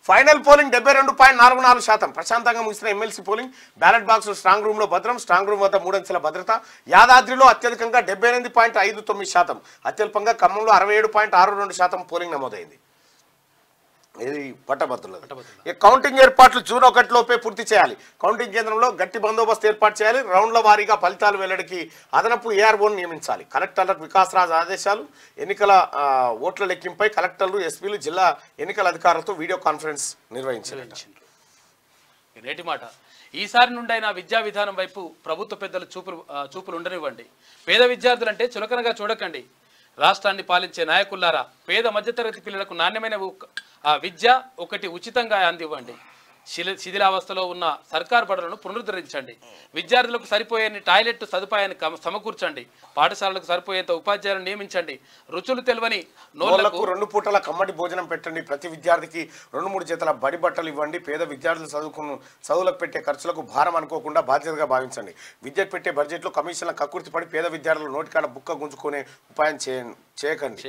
Final polling 72.44%. ప్రశాంతంగా ముగిసిన MLC polling. Ballot box strong రూమ్లో భద్రం. స్ట్రాంగ్ రూమ్ వద్ద 3 అంచెల భద్రత. యాదాద్రిలో అత్యధికంగా 78.59%, అత్యల్పంగా ఖమ్మంలో 67.62% పోలింగ్ నమోదైంది. ఇది పట్టభద్రులు. కౌంటింగ్ ఏర్పాట్లు జూన్ 1 లోపే పూర్తి చేయాలి. కౌంటింగ్ కేంద్రంలో గట్టి బందోబస్తు ఏర్పాటు చేయాలి. రౌండ్ల వారీగా ఫలితాలు వెల్లడికి అదనపు ఏఆర్ఓను నియమించాలి. కలెక్టర్లకు వికాస్ రాజ్ ఆదేశాలు. ఎన్నికల ఓట్ల లెక్కింపై కలెక్టర్లు, ఎస్పీలు, జిల్లా ఎన్నికల అధికారులతో వీడియో కాన్ఫరెన్స్ నిర్వహించారు. నేటి మాట. ఈసారి నుండైనా విద్యా విధానం వైపు ప్రభుత్వ పెద్దలు చూపులు ఉండనివ్వండి. పేద విద్యార్థులంటే చులకనగా చూడకండి. రాష్ట్రాన్ని పాలించే నాయకులారా, పేద మధ్యతరగతి పిల్లలకు నాణ్యమైన విద్య ఒకటి ఉచితంగా అందివ్వండి. శిథిలావస్థలో ఉన్న సర్కార్ బడులను పునరుద్ధరించండి. విద్యార్థులకు సరిపోయే టాయిలెట్ సదుపాయాన్ని సమకూర్చండి. పాఠశాలలకు సరిపోయేంత ఉపాధ్యాయులను నియమించండి. రుచులు తెలవని నోళ్లకు 2 పూటల కమ్మటి భోజనం పెట్టండి. ప్రతి విద్యార్థికి 2-3 జతల బడి బట్టలు ఇవ్వండి. పేద విద్యార్థులు చదువులకు పెట్టే ఖర్చులకు భారం అనుకోకుండా బాధ్యతగా భావించండి. విద్యకు పెట్టే బడ్జెట్లో కమిషన్ల కక్కుర్తి పడి పేద విద్యార్థులు నోటికాడ బుక్క గుంజుకునే ఉపాయం చేయకండి.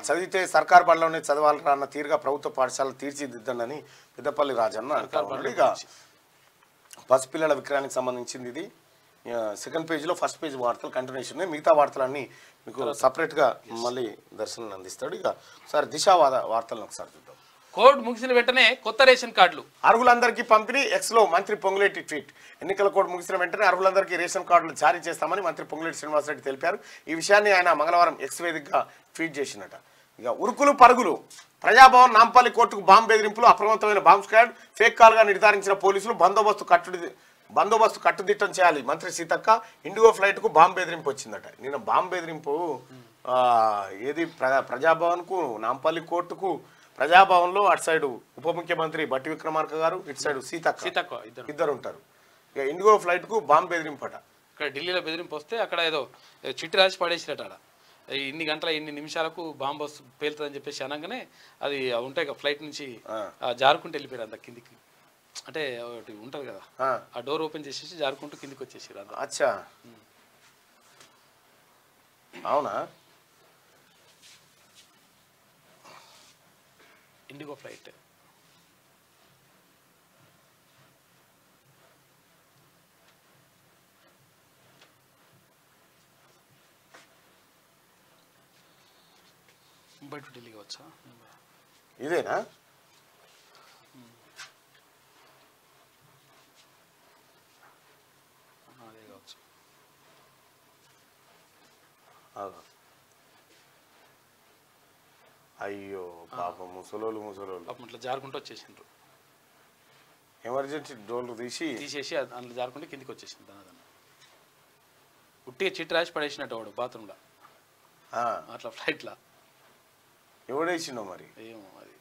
చదివితే సర్కార్ బడిలోనే చదవాలరా అన్న తీరుగా ప్రభుత్వ పాఠశాలలు తీర్చిదిద్దండి పెద్దపల్లి రాజన్న అంటారు. ఇక పసిపిల్లల విక్రయానికి సంబంధించింది ఇది. సెకండ్ పేజీలో ఫస్ట్ పేజ్ వార్తలు కంటిన్యూషన్ ఉన్నాయి. మిగతా వార్తలన్నీ మీకు సపరేట్గా మళ్ళీ దర్శనం అందిస్తాడు. ఇక ఒకసారి దిశ వార్తలను ఒకసారి చూద్దాం. కోడ్ ముగిసిన వెంటనే కొత్త రేషన్ కార్డులు అర్హులందరికీ పంపిణీ. ఎక్స్లో మంత్రి పొంగులేటి ట్వీట్. ఎన్నికల కోడ్ ముగిసిన వెంటనే అర్హులందరికీ రేషన్ కార్డులు జారీ చేస్తామని మంత్రి పొంగులేటి శ్రీనివాసరెడ్డి తెలిపారు. ఈ విషయాన్ని ఆయన మంగళవారం ఎక్స్ వేదికగా ట్వీట్ చేసినట. ఇక ఉరుకులు పరుగులు. ప్రజాభవన్ నాంపల్లి కోర్టుకు బాంబు బెదిరింపులు. అప్రమత్తమైన బాంబ్ స్క్వాడ్. ఫేక్ కాల్గా నిర్ధారించిన పోలీసులు. బందోబస్తు కట్టుదిట్టం చేయాలి. మంత్రి సీతక్క. ఇండిగో ఫ్లైట్కు బాంబు బెదిరింపు వచ్చిందట. నిన్న బాంబు బెదిరింపు ఏది ప్రజాభవన్కు, నాంపల్లి కోర్టుకు. ప్రజాభవన్లో అటు సైడు ఉప ముఖ్యమంత్రి బట్టి విక్రమార్క గారు, ఇటు సైడు సీతక్క ఇద్దరు ఉంటారు. ఇక ఇండిగో ఫ్లైట్కు బాంబు బెదిరింపట. ఇక్కడ ఢిల్లీలో బెదిరింపు వస్తే అక్కడ ఏదో చిట్టి రాసి పడేసినట్టు. ఆడ ఇన్ని గంటల ఇన్ని నిమిషాలకు బాంబు పేలుతుందని చెప్పేసి అనగానే అది ఉంటాయి ఫ్లైట్ నుంచి జారుకుంటూ వెళ్ళిపోయారు అంత కిందికి. అంటే ఒకటి ఉంటుంది కదా, ఆ డోర్ ఓపెన్ చేసేసి జారుకుంటూ కిందికి వచ్చేసారు. అంత అచ్చా, అవునా? IndiGo flight. Mumbai to Delhi వచ్చా? ఇదేనా? అదే కావచ్చు. అయ్యో పాపం, ముసలోళ్ళు పాపం ఇట్లా జారుకుంటూ వచ్చేసిండ్రు. ఎమర్జెన్సీ డోర్లు తీసేసి అందులో జారుకుంటే కిందికి వచ్చేసింది. దాని ఉట్టిగా చిట్టి రాసి పడేసినట్టు వాడు బాత్రూంలో అట్లా ఫ్లైట్లో. ఎవడేసిండో మరి ఏమో అది.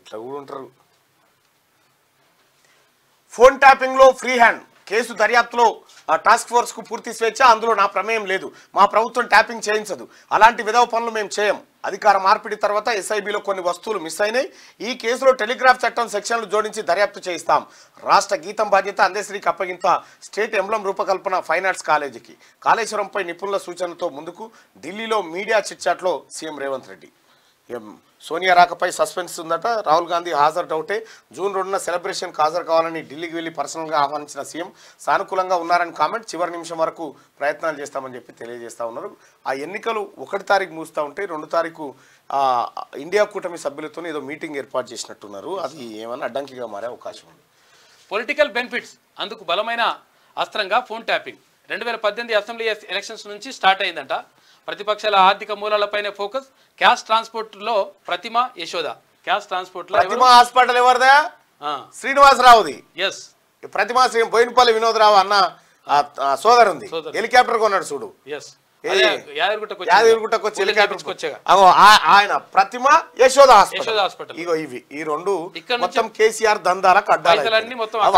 ఇట్లా కూడా ఉంటారు. ఫోన్ ట్యాపింగ్ లో ఫ్రీ హ్యాండ్. కేసు దర్యాప్తులో టాస్క్ ఫోర్స్ కు పూర్తి స్వేచ్ఛ. అందులో నా ప్రమేయం లేదు. మా ప్రభుత్వం ట్యాపింగ్ చేయించదు. అలాంటి విధవ పనులు మేము చేయం. అధికార మార్పిడి తర్వాత ఎస్ఐబిలో కొన్ని వస్తువులు మిస్ అయినాయి. ఈ కేసులో టెలిగ్రాఫ్ చట్టం సెక్షన్లు జోడించి దర్యాప్తు చేయిస్తాం. రాష్ట్ర గీతం బాధ్యత అందశ్రీకి అప్పగింత. స్టేట్ ఎంబ్లం రూపకల్పన ఫైన్ ఆర్ట్స్ కాలేజీకి. కాళేశ్వరంపై నిపుణుల సూచనలతో ముందుకు. ఢిల్లీలో మీడియా చిట్చాట్లో సీఎం రేవంత్ రెడ్డి. సోనియా రాకపై సస్పెన్స్ ఉందట. రాహుల్ గాంధీ హాజరు డౌటే. జూన్ 2న సెలబ్రేషన్కి హాజరు కావాలని ఢిల్లీకి వెళ్లి పర్సనల్గా ఆహ్వానించిన సీఎం సానుకూలంగా ఉన్నారని కామెంట్. చివరి నిమిషం వరకు ప్రయత్నాలు చేస్తామని చెప్పి తెలియజేస్తా ఉన్నారు. ఆ ఎన్నికలు 1 తారీఖు ముగుస్తూ ఉంటే 2 తారీఖు ఇండియా కూటమి సభ్యులతో ఏదో మీటింగ్ ఏర్పాటు చేసినట్టున్నారు. అది ఏమైనా అడ్డంకిగా మారే అవకాశం ఉంది. Political benefits. అందుకు బలమైన అస్త్రంగా ఫోన్ ట్యాపింగ్ 2018 అసెంబ్లీ ఎలక్షన్స్ నుంచి స్టార్ట్ అయిందంట. ప్రతిపక్షాల ఆర్థిక మూలాలపైనే ఫోకస్. క్యాష్ ట్రాన్స్పోర్ట్లో ప్రతిమ యశోద. క్యాష్ ట్రాన్స్పోర్ట్లో ప్రతిమ హాస్పిటల్ ఎవరిదా? శ్రీనివాసరావుది. ఎస్, ప్రతిమ బోయినపల్లి వినోదరావు అన్న సోదరు ఉంది. హెలికాప్టర్ కొన్నాడు చూడు. ఎస్, యాదగిరిగుట్టకు వచ్చి హెలికాప్టర్ ఆయన ప్రతిమ యశోద హాస్పిటల్. ఇగో ఇవి ఈ రెండు మొత్తం కేసీఆర్ దందాలకు అడ్డాలు.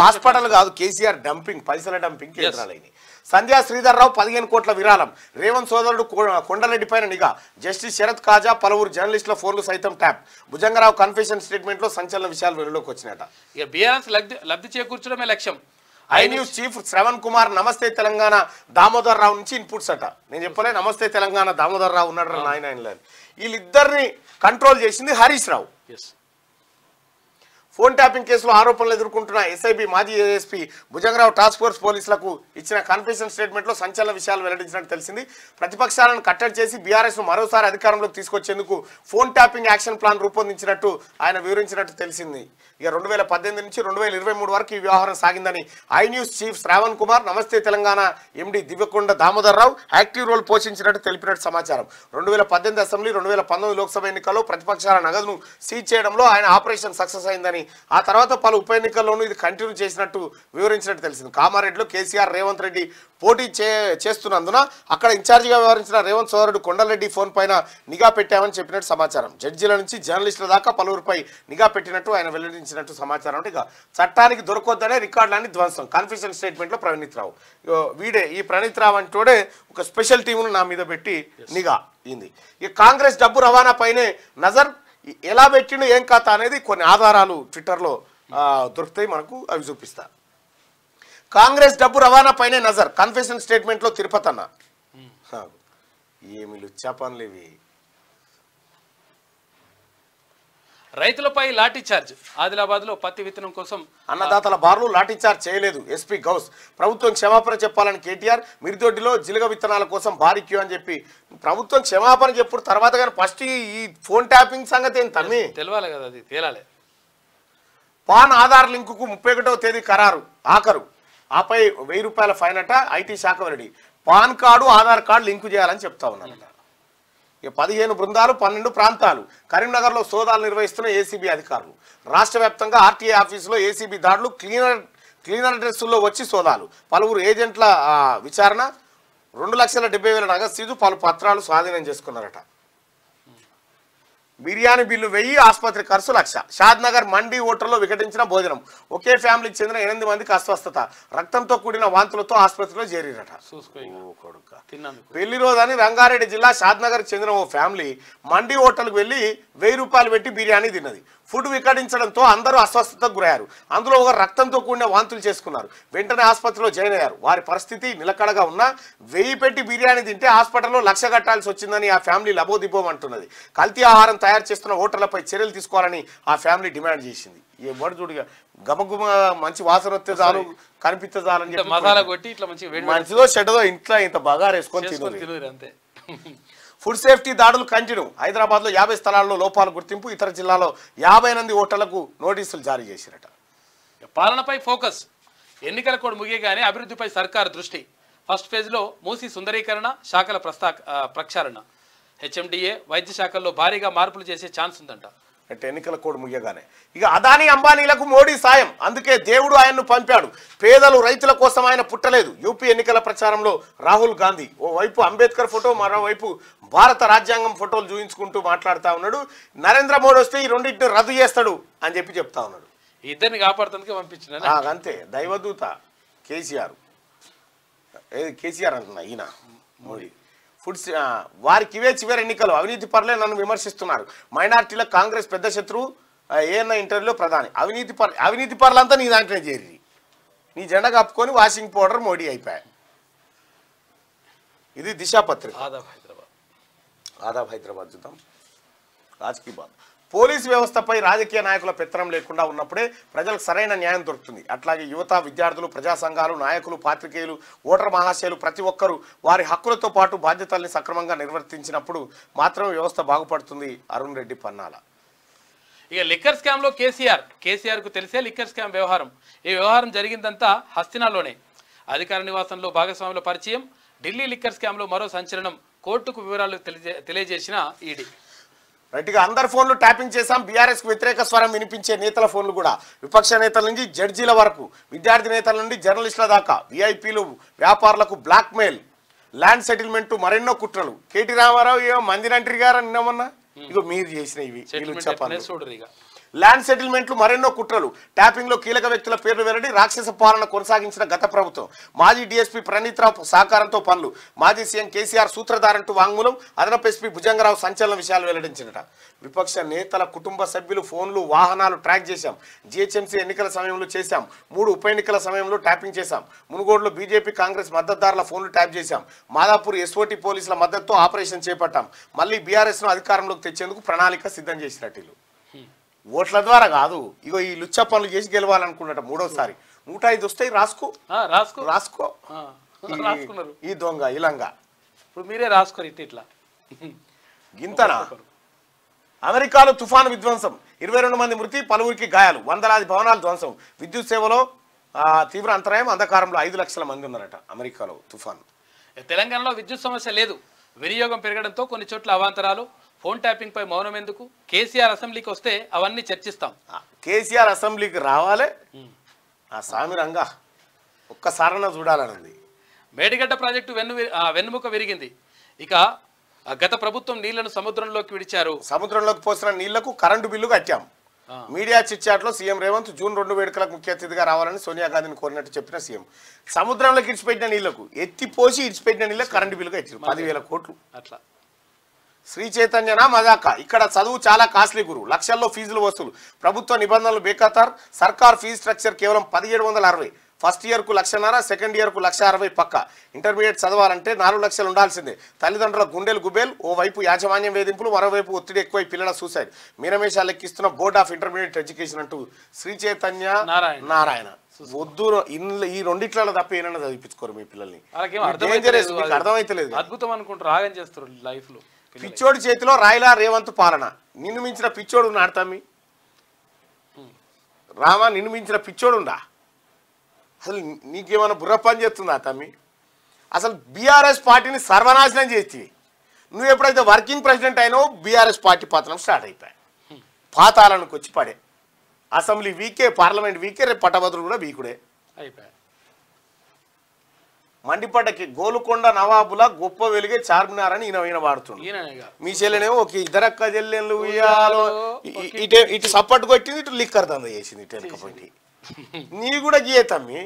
హాస్పిటల్ కాదు, కేసీఆర్ డంపింగ్, పైసల డంపింగ్ కేంద్రాలైన. సంధ్యా శ్రీధర్ రావు 15 కోట్ల విరాళం. రేవంత్ సోదరుడు కొండరెడ్డి పైన నిఘా. జస్టిస్ శరత్ కాజా పలువురు జర్నలిస్టుల ఫోన్లు సైతం ట్యాప్. భుజంగరావు కన్ఫెషన్ స్టేట్మెంట్ లో సంచలన విషయాలు వెలుగులోకి వచ్చినట. ఇక బీఆర్ఎస్ లబ్ధి చేకూర్చడమే లక్ష్యం. I News chief Shravan Kumar Namaste Telangana Damodar రావు నుంచి ఇన్పుట్స్ అట. నేను చెప్పలే నమస్తే తెలంగాణ దామోదర్ రావు ఉన్నాడు నాయన. వీళ్ళిద్దరిని కంట్రోల్ చేసింది హరీష్ రావు. ఫోన్ ట్యాపింగ్ కేసులో ఆరోపణలు ఎదుర్కొంటున్న ఎస్ఐబి మాజీ ఏఎస్పీ భుజంగరావు టాస్క్ ఫోర్స్ పోలీసులకు ఇచ్చిన కన్ఫెషన్ స్టేట్మెంట్లో సంచలన విషయాలు వెల్లడించినట్టు తెలిసింది. ప్రతిపక్షాలను కట్టడి చేసి బీఆర్ఎస్ను మరోసారి అధికారంలోకి తీసుకొచ్చేందుకు ఫోన్ ట్యాపింగ్ యాక్షన్ ప్లాన్ రూపొందించినట్టు ఆయన వివరించినట్టు తెలిసింది. ఇక 2018 నుంచి 2023 వరకు ఈ వ్యవహారం సాగిందని I News chief Shravan Kumar Namaste Telangana MD Divyakonda Damodar Rao active role పోషించినట్టు తెలిపినట్టు సమాచారం. 2018 అసెంబ్లీ 2019 లోక్సభ ఎన్నికల్లో ప్రతిపక్షాల నగదును సీజ్ చేయడంలో ఆయన ఆపరేషన్ సక్సెస్ అయిందని, ఆ తర్వాత పలు ఉప ఎన్నికల్లోనూ ఇది కంటిన్యూ చేసినట్టు వివరించినట్టు తెలిసింది. కామారెడ్డిలో కేసీఆర్ రేవంత్ రెడ్డి పోటీ చేస్తున్నందున అక్కడ ఇన్ఛార్జిగా వ్యవహరించిన రేవంత్ సోదరుడు కొండలరెడ్డి ఫోన్ పైన నిఘా పెట్టామని చెప్పినట్టు సమాచారం. జడ్జీల నుంచి జర్నలిస్టుల దాకా పలువురిపై నిఘా పెట్టినట్టు ఆయన వెల్లడించినట్టు సమాచారం. ఇక చట్టానికి దొరకొద్దనే రికార్డులన్నీ ధ్వంసం. కన్ఫెషన్ స్టేట్మెంట్లో ప్రణీత్ రావు. వీడే ఈ ప్రణీత్ రావు అంటోడే ఒక స్పెషల్ టీమును నా మీద పెట్టి నిఘా ఇంది. ఇక కాంగ్రెస్ డబ్బు రవాణా పైనే నజర్. ఎలా పెట్టిండు ఏం కథ అనేది కొన్ని ఆధారాలు ట్విట్టర్లో దొరుకుతాయి మనకు, అవి చూపిస్తా. కాంగ్రెస్ డబ్బు రవాణా పైనే నజర్. కన్ఫెషన్ స్టేట్మెంట్లో తిరుపతి అన్న. ఏమి లుచ్చా పనులు ఇవి. రైతులపై లాఠీ చార్జ్. ఆదిలాబాద్లో పత్తి విత్తనం కోసం అన్నదాతల బార్లు లాఠీ చార్జ్ చేయలేదు ఎస్పీ గౌస్. ప్రభుత్వం క్షమాపణ చెప్పాలని కేటీఆర్. మిరిదొడ్డిలో జిలుగ విత్తనాల కోసం భారీ క్యూ అని చెప్పి ప్రభుత్వం క్షమాపణ చెప్పుడు తర్వాత కానీ ఫస్ట్ ఈ ఫోన్ ట్యాపింగ్ సంగతి ఏం తమ్మి తెలవాలి కదా, అది తేలాలి. పాన్ ఆధార్ లింకుకు 31వ తేదీ ఖరారు ఆఖరు. ఆపై 1000 రూపాయల ఫైన్ అట. ఐటీ శాఖ వెల్లడి. Pan card Aadhaar card link చేయాలని చెప్తా ఉన్నారట. ఇక 15 బృందాలు 12 ప్రాంతాలు. కరీంనగర్లో సోదాలు నిర్వహిస్తున్న ఏసీబీ అధికారులు. రాష్ట్ర వ్యాప్తంగా ఆర్టీఐ ఆఫీసులో ఏసీబీ దాడులు. క్లీనర్ డ్రెస్సుల్లో వచ్చి సోదాలు. పలువురు ఏజెంట్ల విచారణ. 2,70,000 నగదు సీజు. పలు పత్రాలు స్వాధీనం చేసుకున్నారట. బిర్యానీ బిల్లు 1000, ఆసుపత్రి ఖర్చు 1,00,000. షాద్నగర్ మండీ హోటల్లో వికటించిన భోజనం. ఒకే ఫ్యామిలీకి చెందిన 8 మందికి అస్వస్థత. రక్తంతో కూడిన వాంతులతో ఆసుపత్రిలో చేరిరట. పెళ్లి రోజని రంగారెడ్డి జిల్లా షాద్నగర్కి చెందిన ఓ ఫ్యామిలీ మండీ హోటల్కి వెళ్ళి 1000 రూపాయలు పెట్టి బిర్యానీ తిన్నది. ఫుడ్ వికటించడంతో అందరూ అస్వస్థతకు గురయ్యారు. అందులో ఒక రక్తంతో కూడిన వాంతులు చేసుకున్నారు. వెంటనే ఆసుపత్రిలో జాయిన్ అయ్యారు. వారి పరిస్థితి నిలకడగా ఉన్నా 1000 పెట్టి బిర్యానీ తింటే హాస్పిటల్లో 1,00,000 కట్టాల్సి వచ్చిందని ఆ ఫ్యామిలీ లబోదిబోం అంటున్నది. కల్తీ ఆహారం తయారు చేస్తున్న హోటళ్లపై చర్యలు తీసుకోవాలని ఆ ఫ్యామిలీ డిమాండ్ చేసింది. ఏ వడు చూడుగా గమగుమ మంచి వాసన వస్తే చాలు, కనిపిస్తే చాలని చెప్పి మసాలా కొట్టి ఇట్లా మంచిదో చెడ్డదో ఇంట్లో ఇంత బాగా వేసుకొని తినరు అంతే. ఫుడ్ సేఫ్టీ దాడులు కంటిన్యూ. హైదరాబాద్లో 50 స్థలాల్లో లోపాలు గుర్తింపు. ఇతర జిల్లాలో 58 హోటళ్లకు నోటీసులు జారీ చేసిరట. పాలనపై ఫోకస్. ఎన్నికల కోడ్ ముగియగానే అభివృద్ధిపై సర్కారు దృష్టి. ఫస్ట్ ఫేజ్లో మూసి సుందరీకరణ, శాఖల ప్రక్షాళన. హెచ్ఎండిఏ వైద్య శాఖల్లో భారీగా మార్పులు చేసే ఛాన్స్ ఉందంట. అంటే ఎన్నికల కోడ్ ముగియగానే ఇక అదానీ అంబానీలకు మోడీ సాయం. అందుకే దేవుడు ఆయన్ను పంపాడు. పేదలు రైతుల కోసం ఆయన పుట్టలేదు. యూపీ ఎన్నికల ప్రచారంలో రాహుల్ గాంధీ ఓవైపు అంబేద్కర్ ఫోటో, మరోవైపు భారత రాజ్యాంగం ఫోటోలు చూపించుకుంటూ మాట్లాడుతూ ఉన్నాడు. నరేంద్ర మోడీ వస్తే ఈ రెండింటిని రద్దు చేస్తాడు అని చెప్పి చెప్తా ఉన్నాడు. ఇద్దరిని కాపాడుతుందికే పంపించిన అంతే. దైవదూత కేసీఆర్. కేసీఆర్ అంటున్నా ఈయన మోడీ. వారికి ఇవే చివరి ఎన్నికలు. అవినీతి పరులే నన్ను విమర్శిస్తున్నారు. మైనార్టీల కాంగ్రెస్ పెద్ద శత్రువు. ఏఎన్న ఇంటర్వ్యూలో ప్రధాని. అవినీతి పరులంతా నీ దాంట్లోనే చేరి నీ జెండా కప్పుకొని వాషింగ్ పౌడర్ మోడీ అయిపోయా. ఇది దిశ పత్రిక. ఆదాబ్ హైదరాబాద్ చూద్దాం. రాజకీయ బాధ. పోలీసు వ్యవస్థపై రాజకీయ నాయకుల పెత్తనం లేకుండా ఉన్నప్పుడే ప్రజలకు సరైన న్యాయం దొరుకుతుంది. అట్లాగే యువత, విద్యార్థులు, ప్రజా సంఘాలు, నాయకులు, పాత్రికేయులు, ఓటర్ మహాశయులు ప్రతి ఒక్కరూ వారి హక్కులతో పాటు బాధ్యతల్ని సక్రమంగా నిర్వర్తించినప్పుడు మాత్రమే వ్యవస్థ బాగుపడుతుంది. అరుణ్ రెడ్డి పన్నాల. ఇక లిక్కర్ స్కామ్లో కేసీఆర్కు తెలిసే లిక్కర్ స్కామ్ వ్యవహారం. ఈ వ్యవహారం జరిగిందంతా హస్తినాలోనే. అధికార నివాసంలో భాగస్వాముల పరిచయం, ఢిల్లీ లిక్కర్ స్కామ్లో మరో సంచలనం, కోర్టుకు వివరాలు తెలియజేసిన ఈడీ. రైట్గా అందరి ఫోన్లు ట్యాపింగ్ చేశాం. బీఆర్ఎస్కు వ్యతిరేక స్వరం వినిపించే నేతల ఫోన్లు కూడా, విపక్ష నేతల నుంచి జడ్జీల వరకు, విద్యార్థి నేతల నుండి జర్నలిస్టుల దాకా, విఐపీలు, వ్యాపారులకు బ్లాక్మెయిల్, ల్యాండ్ సెటిల్మెంట్, మరెన్నో కుట్రలు. కేటీ రామారావు ఏమో మందిరంటరి గారు నిన్నమన్నా, ఇగో మీరు చేసిన ఇవి చెప్పండి. ల్యాండ్ సెటిల్మెంట్లు, మరెన్నో కుట్రలు, ట్యాపింగ్లో కీలక వ్యక్తుల పేర్లు వెల్లడి, రాక్షస పాలన కొనసాగించిన గత ప్రభుత్వం, మాజీ డీఎస్పీ ప్రణీత్ రావు సహకారంతో పనులు, మాజీ సీఎం కేసీఆర్ సూత్రధారంటూ వాంగ్మూలం, అదనపు ఎస్పీ భుజంగరావు సంచలన విషయాలు వెల్లడించినట. విపక్ష నేతల కుటుంబ సభ్యులు ఫోన్లు, వాహనాలు ట్రాక్ చేశాం. జీహెచ్ఎంసీ ఎన్నికల సమయంలో చేశాం. 3 ఉప ఎన్నికల సమయంలో ట్యాపింగ్ చేశాం. మునుగోడులో బీజేపీ కాంగ్రెస్ మద్దతుదారుల ఫోన్లు ట్యాప్ చేశాం. మాదాపూర్ ఎస్ఓటీ పోలీసుల మద్దతుతో ఆపరేషన్ చేపట్టాం. మళ్ళీ బీఆర్ఎస్ను అధికారంలోకి తెచ్చేందుకు ప్రణాళిక సిద్ధం చేసినట్టు. ఓట్ల ద్వారా కాదు, ఇగో ఈ లుచ్చ పనులు చేసి గెలవాలనుకున్నట. 3వసారి 105 వస్తాయి. రాసుకో ఈ దొంగ ఇలంగా. ఇప్పుడు మీరే రాసుకోరు ఇట్లా గింతనా. అమెరికాలో తుఫాను విధ్వంసం, 22 మంది మృతి, పలువురికి గాయాలు, వందలాది భవనాలు ధ్వంసం, విద్యుత్ సేవలో తీవ్ర అంతరాయం, అంధకారంలో 5 లక్షల మంది ఉన్నారట అమెరికాలో తుఫాను. తెలంగాణలో విద్యుత్ సమస్య లేదు, వినియోగం పెరగడంతో కొన్ని చోట్ల అవాంతరాలు. ఫోన్ ట్యాపింగ్ పై మౌనం ఎందుకు? కేసీఆర్ అసెంబ్లీకి వస్తే అవన్నీ చర్చిస్తాం. కేసీఆర్ అసెంబ్లీకి రావాలి, ఆ సామిరంగా ఒక్కసారన్నా చూడాలనుంది. మేడిగడ్డ ప్రాజెక్టు వెన్నుముక విరిగింది. ఇక గత ప్రభుత్వం నీళ్లను సముద్రంలోకి విడిచారు. సముద్రంలోకి పోసిన నీళ్లకు కరెంటు బిల్లు కట్టాం. మీడియా చిట్చాట్లో సీఎం రేవంత్ జూన్ 2 వేడుకలకు ముఖ్య అతిథిగా రావాలని సోనియా గాంధీని కోరినట్టు చెప్పిన సీఎం, సముద్రంలోకి ఇడిచిపెట్టిన నీళ్లకు, ఎత్తిపోసి ఇడిచిపెట్టిన నీళ్ళకు కరెంటు బిల్లు కట్టారు 10,000 కోట్లు. అట్లా శ్రీ చైతన్యనా మజాకా. ఇక్కడ చదువు చాలా కాస్ట్లీ గురు, లక్షల్లో ఫీజులు వసూలు, ప్రభుత్వ నిబంధనలు బేఖాతార్, సర్కార్ ఫీజు స్ట్రక్చర్ కేవలం 1760. ఫస్ట్ ఇయర్కు 1,50,000, సెకండ్ ఇయర్కు 1,60,000 పక్క. ఇంటర్మీడియట్ చదవాలంటే 4 లక్షలు ఉండాల్సిందే. తల్లిదండ్రుల గుండెలు గుబేల్, ఓవైపు యాజమాన్యం వేధింపులు, మరోవైపు ఒత్తిడి ఎక్కువై పిల్లల సూసైడ్. మీనమేషాలు ఎక్కిస్తున్న బోర్డ్ ఆఫ్ ఇంటర్మీడియట్ ఎడ్యుకేషన్ అంటూ శ్రీ చైతన్య నారాయణ. వద్దు, ఈ రెండిట్లలో తప్ప ఏమైనా చదివించుకోరు మీ పిల్లల్ని. అర్థమైతలేదు. అద్భుతం అనుకుంటారు, రాగం చేస్తారు లైఫ్ లో. పిచ్చోడి చేతిలో రాయిలా రేవంత్ పాలన. నిన్ను మించిన పిచ్చోడు నాడతామి రామా, నిన్ను మించిన పిచ్చోడుండా? అసలు నీకేమైనా బుర్ర పని చేస్తుందా తమ్మి? అసలు బీఆర్ఎస్ పార్టీని సర్వనాశనం చేసి నువ్వు ఎప్పుడైతే వర్కింగ్ ప్రెసిడెంట్ అయినావో బీఆర్ఎస్ పార్టీ పతనం స్టార్ట్ అయిపోయాయి. పాతాళానికి వచ్చి పడే. అసెంబ్లీ వీకే, పార్లమెంట్ వీకే, రేపు పట్టభద్రులు కూడా వీకుడే అయిపోయాయి. మండిపడ్డకి గోలుకొండ నవాబుల గొప్ప వెలుగే చార్మినార్ అని ఈయన వాడుతుండు. మీ చెల్లెనేమో ఒక ఇద్దరక్క చెల్లెళ్ళు ఉయ్యాలో ఇటు సపోర్ట్ కొట్టింది, ఇటు లిక్కర్ దంద చేసింది ఇటు వెనకపోయి. నీ కూడా గీయతమ్మి,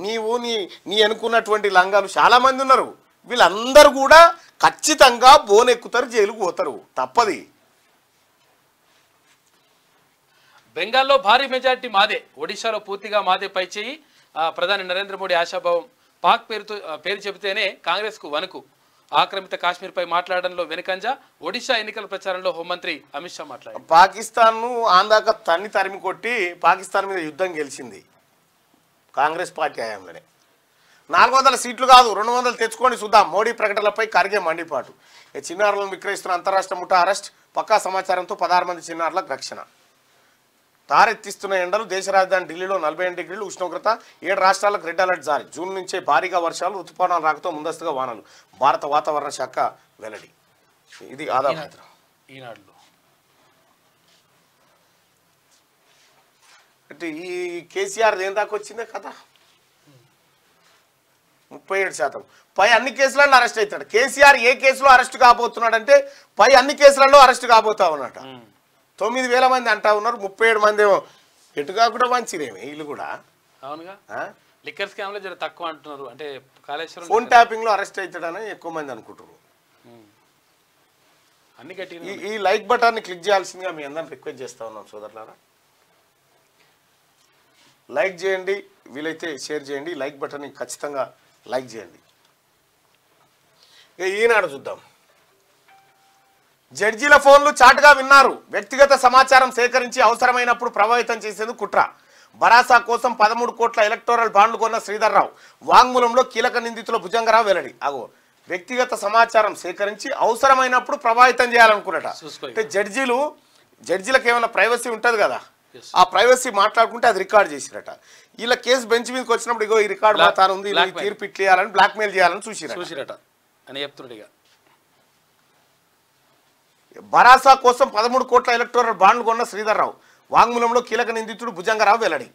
నీవు నీ అనుకున్నటువంటి లంగాలు చాలా మంది ఉన్నారు. వీళ్ళందరూ కూడా ఖచ్చితంగా బోనెక్కుతారు, జైలుకు పోతారు, తప్పది. బెంగాల్లో భారీ మెజార్టీ మాదే, ఒడిశాలో పూర్తిగా మాదే పైచేయి. ప్రధాని నరేంద్ర మోడీ ఆశాభావం. పాక్ పేరు చెబితేనే కాంగ్రెస్ కు వణుకు. ఆక్రమిత కాశ్మీర్ పై మాట్లాడడంలో వెనుకంజ. ఒడిశా ఎన్నికల ప్రచారంలో హోంమంత్రి అమిత్ షా మాట్లాడారు. పాకిస్తాన్ ను ఆందాక తరిమి కొట్టి పాకిస్తాన్ మీద యుద్ధం గెలిచింది కాంగ్రెస్ పార్టీ హయాంలోనే. 400 సీట్లు కాదు 200 తెచ్చుకొని చూద్దాం. మోడీ ప్రకటనలపై ఖర్గే మండిపాటు. చిన్నారులను విక్రయిస్తున్న అంతరాష్ట్ర ముఠా అరెస్ట్. పక్కా సమాచారంతో 16 మంది చిన్నారులకు రక్షణ. తారెత్తిస్తున్న ఎండలు. దేశ రాజధాని ఢిల్లీలో 48 డిగ్రీలు ఉష్ణోగ్రత. 7 రాష్ట్రాలకు రెడ్ అలర్ట్ జారీ. జూన్ నుంచే భారీగా వర్షాలు, ఋతుపవనాలు రాకతో ముందస్తుగా వానలు. భారత వాతావరణ శాఖ వెల్లడి. ఇది ఆదాయం. ఈనాడులో అంటే ఈ కేసీఆర్ ఏం దాకా వచ్చిందే కథ. 37%. పై అన్ని కేసులలో అరెస్ట్ అవుతాడు కేసీఆర్. ఏ కేసులో అరెస్ట్ కాబోతున్నాడంటే పై అన్ని కేసులలో అరెస్ట్ కాబోతా ఉన్నట. 9,000 మంది అంటా ఉన్నారు. 37 మంది ఏమో ఎటు కాకుండా మంచిదేమి వీళ్ళు కూడా. అవునుగా, లిక్కర్ స్కామ్ లో జర తక్కువ అంటున్నారు. అంటే కాళేశ్వరం ఫోన్ ట్యాపింగ్ లో అరెస్ట్ అవుతాడని ఎక్కువ మంది అనుకుంటారు. అన్ని గట్టి. ఈ లైక్ బటన్ ని క్లిక్ చేయాల్సిందిగా మీ అందరిని రిక్వెస్ట్ చేస్తా ఉన్నాం సోదరులారా. లైక్ చేయండి, వీలైతే షేర్ చేయండి. లైక్ బటన్ ని ఖచ్చితంగా లైక్ చేయండి. ఈనాడు చూద్దాం. జడ్జీల ఫోన్లు చాటుగా విన్నారు. వ్యక్తిగత సమాచారం సేకరించి అవసరమైనప్పుడు ప్రభావితం చేసేందుకు కుట్ర. భరాసా కోసం 13 కోట్ల ఎలక్టోరల్ బాండ్లు కొన్న శ్రీధర్రావు. వాంగ్మూలంలో కీలక నిందితుల భుజంగరావు వెల్లడి. అగో వ్యక్తిగత సమాచారం సేకరించి అవసరమైనప్పుడు ప్రభావితం చేయాలనుకున్నట. అంటే జడ్జీలు జడ్జిలకు ఏమైనా ప్రైవసీ ఉంటుంది కదా, ఆ ప్రైవసీ మాట్లాడుకుంటే అది రికార్డ్ చేసిరట. ఇలా కేసు బెంచ్ మీదకి వచ్చినప్పుడు ఇగో ఈ రికార్డు తాను ఉంది, తీర్పు ఇట్లేయాలని బ్లాక్మెయిల్ చేయాలని చూసిరట అని చెప్తున్నాడు. భరాసా కోసం 13 కోట్ల ఎలక్టోరల్ బాండ్లు కొన్న శ్రీధర్రావు వాంగ్మూలంలో కీలక నిందితుడు భుజంగరావు వెల్లడి.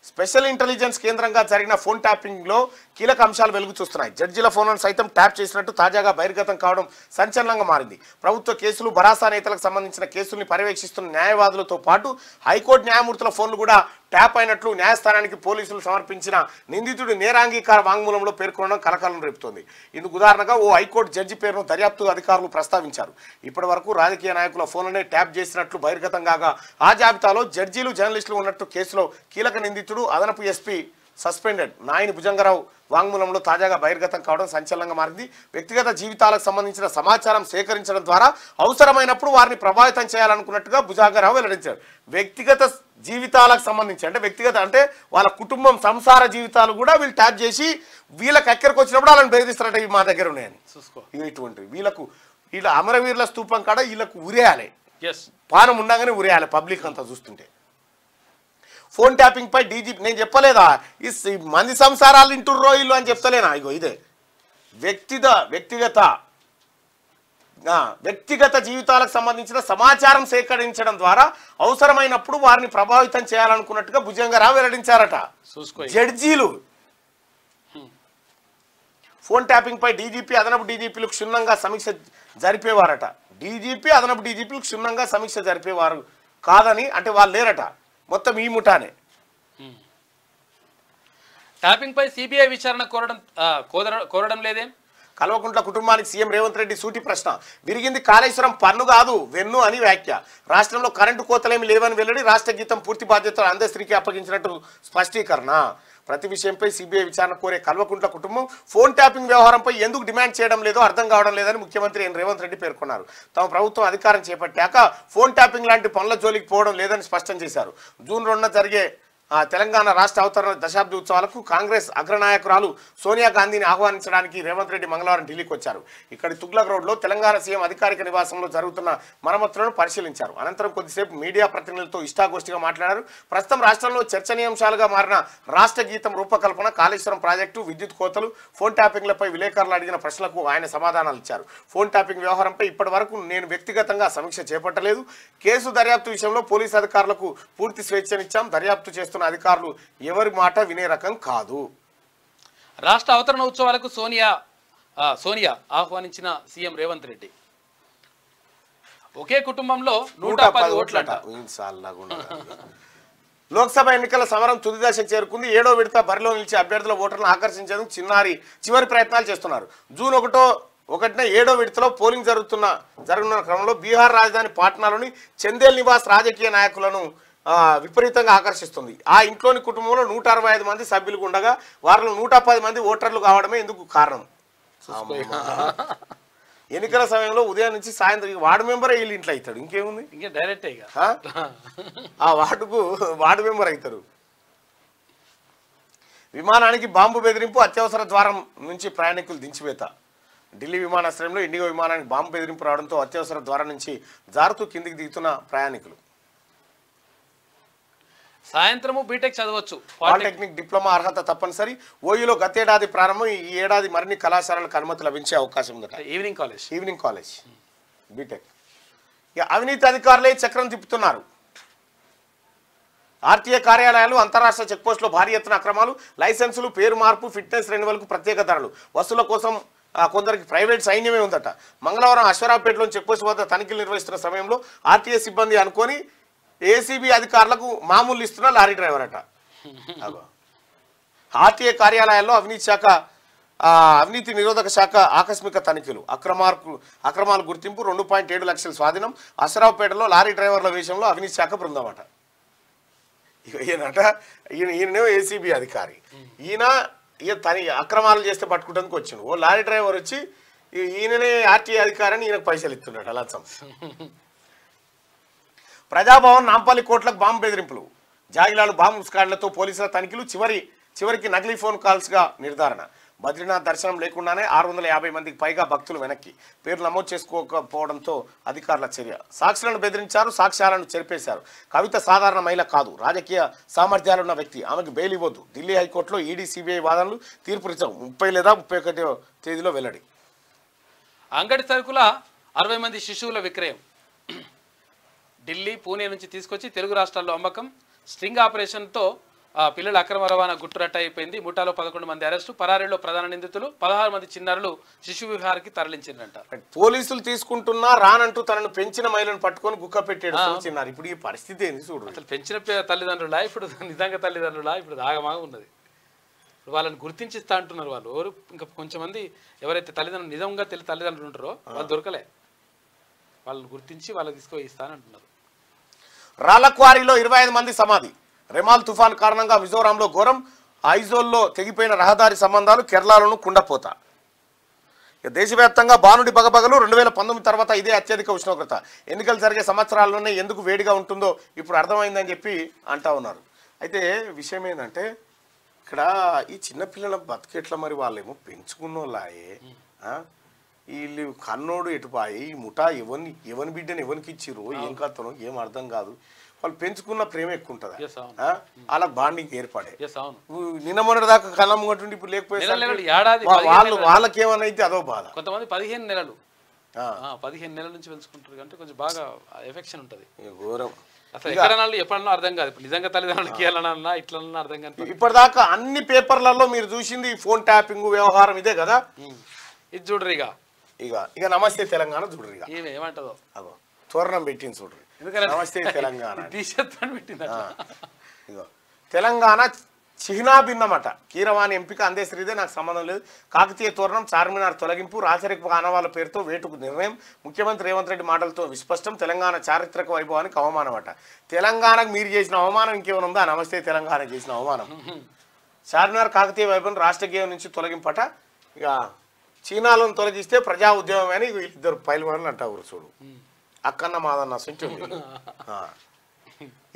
స్పెషల్ ఇంటెలిజెన్స్ కేంద్రంగా జరిగిన ఫోన్ ట్యాపింగ్లో కీలక అంశాలు వెలుగు చూస్తున్నాయి. జడ్జిల ఫోన్లను సైతం ట్యాప్ చేసినట్టు తాజాగా బహిర్గతం కావడం సంచలనంగా మారింది. ప్రభుత్వ కేసులు, భరాసా నేతలకు సంబంధించిన కేసుల్ని పర్యవేక్షిస్తున్న న్యాయవాదులతో పాటు హైకోర్టు న్యాయమూర్తుల ఫోన్లు కూడా ట్యాప్ అయినట్లు న్యాయస్థానానికి పోలీసులు సమర్పించిన నిందితుడి నేరాంగీకార వాంగ్మూలంలో పేర్కొనడం కలకలం రేపుతోంది. ఇందుకు ఉదాహరణగా ఓ హైకోర్టు జడ్జి పేరును దర్యాప్తు అధికారులు ప్రస్తావించారు. ఇప్పటి వరకు రాజకీయ నాయకుల ఫోన్లనే ట్యాప్ చేసినట్లు బహిర్గతం కాగా ఆ జాబితాలో జడ్జీలు, జర్నలిస్టులు ఉన్నట్టు కేసులో కీలక నిందితుడు అదనపు ఎస్పీ సస్పెండెడ్ నాయని భుజంగరావు వాంగ్మూలంలో తాజాగా బహిర్గతం కావడం సంచలనంగా మారింది. వ్యక్తిగత జీవితాలకు సంబంధించిన సమాచారం సేకరించడం ద్వారా అవసరమైనప్పుడు వారిని ప్రభావితం చేయాలనుకున్నట్టుగా భుజంగరావు వెల్లడించారు. వ్యక్తిగత జీవితాలకు సంబంధించి అంటే వ్యక్తిగత అంటే వాళ్ళ కుటుంబం, సంసార జీవితాలు కూడా వీళ్ళు ట్యాప్ చేసి వీళ్ళకి ఎక్కడికి వచ్చినప్పుడు వాళ్ళని బెదిరిస్తారట. ఇవి మా దగ్గర ఉన్నాయని చూసుకో. ఇటువంటివి వీళ్ళ అమరవీరుల స్తూపం కాడ వీళ్ళకు ఉరేయాలి, పానం ఉండగానే ఉరేయాలి పబ్లిక్ అంతా చూస్తుంటే. ఫోన్ ట్యాపింగ్ పై డీజీపీ నేను చెప్పలేదా ఈ మంది సంసారాలు ఇంటుర్రో ఇల్లు అని చెప్తలేనా? ఇగో ఇదే వ్యక్తిగత జీవితాలకు సంబంధించిన సమాచారం సేకరించడం ద్వారా అవసరమైనప్పుడు వారిని ప్రభావితం చేయాలనుకున్నట్టుగా భుజంగరావు వెల్లడించారట. జడ్జీలు ఫోన్ ట్యాపింగ్ పై డీజీపీ, అదనపు డీజీపీలకు క్షుణ్ణంగా సమీక్ష జరిపేవారట. డీజీపీ, అదనపు డీజీపీలకు క్షుణ్ణంగా సమీక్ష జరిపేవారు కాదని అంటే వాళ్ళు లేరట, మొత్తం ఈ ముఠానే. ట్యాపింగ్ పై సిబిఐ విచారణ కోరడం లేదే? కల్వకుంట్ల కుటుంబానికి సీఎం రేవంత్ రెడ్డి సూటి ప్రశ్న. విరిగింది కాళేశ్వరం పన్ను కాదు వెన్ను అని వ్యాఖ్య. రాష్ట్రంలో కరెంటు కోతలేమి లేవని వెల్లడి. రాష్ట్ర గీతం పూర్తి బాధ్యతలు అందస్త్రీకి అప్పగించినట్టు స్పష్టీకరణ. ప్రతి విషయంపై సిబిఐ విచారణ కోరే కల్వకుంట్ల కుటుంబం ఫోన్ ట్యాపింగ్ వ్యవహారంపై ఎందుకు డిమాండ్ చేయడం లేదో అర్థం కావడం లేదని ముఖ్యమంత్రి రేవంత్ రెడ్డి పేర్కొన్నారు. తమ ప్రభుత్వం అధికారం చేపట్టాక ఫోన్ ట్యాపింగ్ లాంటి పనుల జోలికి పోవడం లేదని స్పష్టం చేశారు. జూన్ 2న జరిగే తెలంగాణ రాష్ట్ర అవతరణ దశాబ్ది ఉత్సవాలకు కాంగ్రెస్ అగ్రనాయకురాలు సోనియా గాంధీని ఆహ్వానించడానికి రేవంత్ రెడ్డి మంగళవారం ఢిల్లీకి వచ్చారు. ఇక్కడి తుగ్లక్ రోడ్లో తెలంగాణ సీఎం అధికారిక నివాసంలో జరుగుతున్న మరమ్మతులను పరిశీలించారు. అనంతరం కొద్దిసేపు మీడియా ప్రతినిధులతో ఇష్టాగోష్ఠిగా మాట్లాడారు. ప్రస్తుతం రాష్ట్రంలో చర్చనీయాంశాలుగా మారిన రాష్ట్ర గీతం రూపకల్పన, కాళేశ్వరం ప్రాజెక్టు, విద్యుత్ కోతలు, ఫోన్ ట్యాపింగ్లపై విలేకరులు అడిగిన ప్రశ్నలకు ఆయన సమాధానాలు ఇచ్చారు. ఫోన్ ట్యాపింగ్ వ్యవహారంపై ఇప్పటి వరకు నేను వ్యక్తిగతంగా సమీక్ష చేపట్టలేదు. కేసు దర్యాప్తు విషయంలో పోలీసు అధికారులకు పూర్తి స్వేచ్ఛనిచ్చాం. దర్యాప్తు చేస్తున్న అధికారులు ఎవరి మాట వినే రకం కాదు. రాష్ట్ర అవతరణ ఉత్సవాలకు సోనియా ఆహ్వానించిన సీఎం రేవంత్ రెడ్డి. ఒకే కుటుంబంలో 110 ఓట్లట. లోక్సభ ఎన్నికల సమరం తుది దశకు చేరుకుంది. 7వ విడత బరిలో నిలిచి అభ్యర్థుల ఓటర్లను ఆకర్షించేందుకు చివరి ప్రయత్నాలు చేస్తున్నారు. జూన్ 1న 7వ విడతలో పోలింగ్ జరుగుతున్న క్రమంలో బీహార్ రాజధాని పాట్నాలోని చందేల్ నివాస్ రాజకీయ నాయకులను విపరీతంగా ఆకర్షిస్తుంది. ఆ ఇంట్లోని కుటుంబంలో 165 మంది సభ్యులు ఉండగా వారిలో 110 మంది ఓటర్లు కావడమే ఇందుకు కారణం. ఎన్నికల సమయంలో ఉదయం నుంచి సాయంత్రం వార్డు మెంబరే వీళ్ళు ఇంట్లో అవుతాడు. ఇంకేముంది, ఇంకా డైరెక్ట్ ఆ వార్డు మెంబర్ అవుతారు. విమానానికి బాంబు బెదిరింపు, అత్యవసర ద్వారం నుంచి ప్రయాణికులు దించివేత. ఢిల్లీ విమానాశ్రయంలో ఇండిగో విమానానికి బాంబు బెదిరింపు రావడంతో అత్యవసర ద్వారం నుంచి జారుతూ కిందికి దిగుతున్న ప్రయాణికులు. సాయంత్రము బీటెక్ చదవచ్చు. పాలిటెక్నిక్ డిప్లొమా అర్హత తప్పనిసరి. ఓయూలో గతేడాది ప్రారంభం. ఈ ఏడాది మరిన్ని కళాశాలలకు అనుమతి లభించే అవకాశం ఉందట. Evening college BTech. ఇక అవినీతి అధికారులే చక్రం తిప్పుతున్నారు. ఆర్టీఏ కార్యాలయాలు, అంతరాష్ట్ర చెక్పోస్టులో భారీ ఎత్తున అక్రమాలు, లైసెన్సులు, పేరు మార్పు, ఫిట్నెస్ రెన్యువల్కు ప్రత్యేక ధరలు, వసూల కోసం కొందరికి ప్రైవేట్ సైన్యమే ఉందట. మంగళవారం అశ్వరావుపేటలోని చెక్పోస్ట్ వద్ద తనిఖీలు నిర్వహిస్తున్న సమయంలో ఆర్టీఏ సిబ్బంది అనుకొని ఏసీబీ అధికారులకు మామూలు ఇస్తున్న లారీ డ్రైవర్ అట. ఆర్టీఏ కార్యాలయాల్లో అవినీతి నిరోధక శాఖ ఆకస్మిక తనిఖీలు, అక్రమాల గుర్తింపు, 2.7 లక్షల స్వాధీనం. అశ్వరావుపేటలో లారీ డ్రైవర్ల విషయంలో అవినీతి శాఖ బృందం అట. ఈయననేమో ఏసీబీ అధికారి, ఈయన అక్రమాలు చేస్తే పట్టుకుంటానికి వచ్చిండు. ఓ లారీ డ్రైవర్ వచ్చి ఈయననే ఆర్టీఏ అధికారి అని ఈయనకు పైసలు ఇస్తున్నాడు. లంచం. ప్రజాభవన్ నాంపల్లి కోట్లకు బాంబు బెదిరింపులు, జాగిలాలు బాంబు స్క్వాడ్లతో పోలీసుల తనిఖీలు. చివరికి నకిలీ ఫోన్ కాల్స్గా నిర్ధారణ. బద్రీనాథ్ దర్శనం లేకుండానే 650 మందికి పైగా భక్తులు వెనక్కి, పేర్లు నమోదు చేసుకోకపోవడంతో అధికారుల చర్య. సాక్షులను బెదిరించారు, సాక్ష్యాలను చెరిపేశారు. కవిత సాధారణ మహిళ కాదు, రాజకీయ సామర్థ్యాలున్న వ్యక్తి, ఆమెకు బెయిల్ ఇవ్వద్దు. ఢిల్లీ హైకోర్టులో ఈడీ సిబిఐ వాదనలు, తీర్పు 30 లేదా 31వ తేదీలో వెల్లడి. అంగడి సరుకుల 60 మంది శిశువుల విక్రయం. ఢిల్లీ, పూణే నుంచి తీసుకొచ్చి తెలుగు రాష్ట్రాల్లో అమ్మకం. స్ట్రింగ్ ఆపరేషన్తో పిల్లల అక్రమ రవాణా గుట్టురట్ట అయిపోయింది. ముఠాలో 11 మంది అరెస్టు. పరారీలో ప్రధాన నిందితులు 16 మంది చిన్నారులు శిశు విహారికి తరలించారంట. పోలీసులు తీసుకుంటున్నా రానంటూ తనను పెంచిన మహిళను పట్టుకొని గుక్క పెట్టాడు చిన్నారు. ఇప్పుడు ఈ పరిస్థితి ఏంది చూడు. అసలు పెంచిన తల్లిదండ్రులా, ఇప్పుడు నిజంగా తల్లిదండ్రులా, ఇప్పుడు దాగమాగా ఉన్నది. వాళ్ళని గుర్తించిస్తా అంటున్నారు వాళ్ళు. ఎవరు ఇంకా కొంచెం మంది ఎవరైతే తల్లిదండ్రులు నిజంగా తల్లిదండ్రులు ఉంటారో వాళ్ళు దొరకలే, వాళ్ళని గుర్తించి వాళ్ళకి తీసుకొని ఇస్తానంటున్నారు. రాళ్లక్వారీలో 25 మంది సమాధి. రెమాల్ తుఫాన్ కారణంగా మిజోరాంలో ఘోరం. ఐజోల్లో తెగిపోయిన రహదారి సంబంధాలు, కేరళలోనూ కుండపోత. దేశవ్యాప్తంగా బానుడి బగబగలు. 2019 తర్వాత ఇదే అత్యధిక ఉష్ణోగ్రత. ఎన్నికలు జరిగే సంవత్సరాల్లోనే ఎందుకు వేడిగా ఉంటుందో ఇప్పుడు అర్థమైందని చెప్పి అంటా ఉన్నారు. అయితే విషయం ఏంటంటే ఇక్కడ ఈ చిన్నపిల్లల బతికెట్ల మరి వాళ్ళేమో పెంచుకున్నోళ్ళాయే, వీళ్ళు కన్నోడు ఎటుపాయి, ఈ ముఠా ఎవని బిడ్డని ఎవరికి ఇచ్చిర్రు, ఏం కథనో ఏం అర్థం కాదు. వాళ్ళు పెంచుకున్న ప్రేమ ఎక్కువ ఉంటుంది, అలా బాండింగ్ ఏర్పడే. నిన్న మొన్నటి దాకా కళ్ళం కొట్టుండి ఇప్పుడు లేకపోతే వాళ్ళకేమన్నా అయితే అదో బాధ. కొంతమంది 15 నెలలు 15 నెలల నుంచి పెంచుకుంటారు అంటే కొంచెం బాగా ఎఫెక్షన్ ఉంటుంది. ఘోరం. అసలు ఎక్కడన్నా ఎప్పుడన్నా అర్థం కాదు. ఇప్పుడు నిజంగా తల్లిదండ్రులకి వెళ్ళనన్నా ఇట్లన్నా అర్థం కాదు. ఇప్పటిదాకా అన్ని పేపర్లలో మీరు చూసింది ఫోన్ ట్యాపింగ్ వ్యవహారం ఇదే కదా. ఇది చూడరు ఇక నమస్తే తెలంగాణ చూడరు. ఇక ఏమంటదో అగో తోరణం పెట్టింది చూడరు. నమస్తే తెలంగాణ ఇగో తెలంగాణ చిహ్నాభిన్నమట. కీరవాణి ఎంపిక అందేశ్రీదే, నాకు సంబంధం లేదు. కాకతీయ తోరణం, చార్మినార్ తొలగింపు, రాచరిక ఆనవాళ్ళ పేరుతో వేటుకు నిర్ణయం. ముఖ్యమంత్రి రేవంత్ రెడ్డి మాటలతో విస్పష్టం. తెలంగాణ చారిత్రక వైభవానికి అవమానమట. తెలంగాణకు మీరు చేసిన అవమానం ఇంకేమైనా ఉందా? నమస్తే తెలంగాణ చేసిన అవమానం. చార్మినార్ కాకతీయ వైభవం రాష్ట్రగీయం నుంచి తొలగింపట. ఇక చీనాలను తొలగిస్తే ప్రజా ఉద్యమం అని ఇద్దరు పైల్వాన్లు అంటారు చూడు. అక్కన్న మాదన్న సొంతుంది.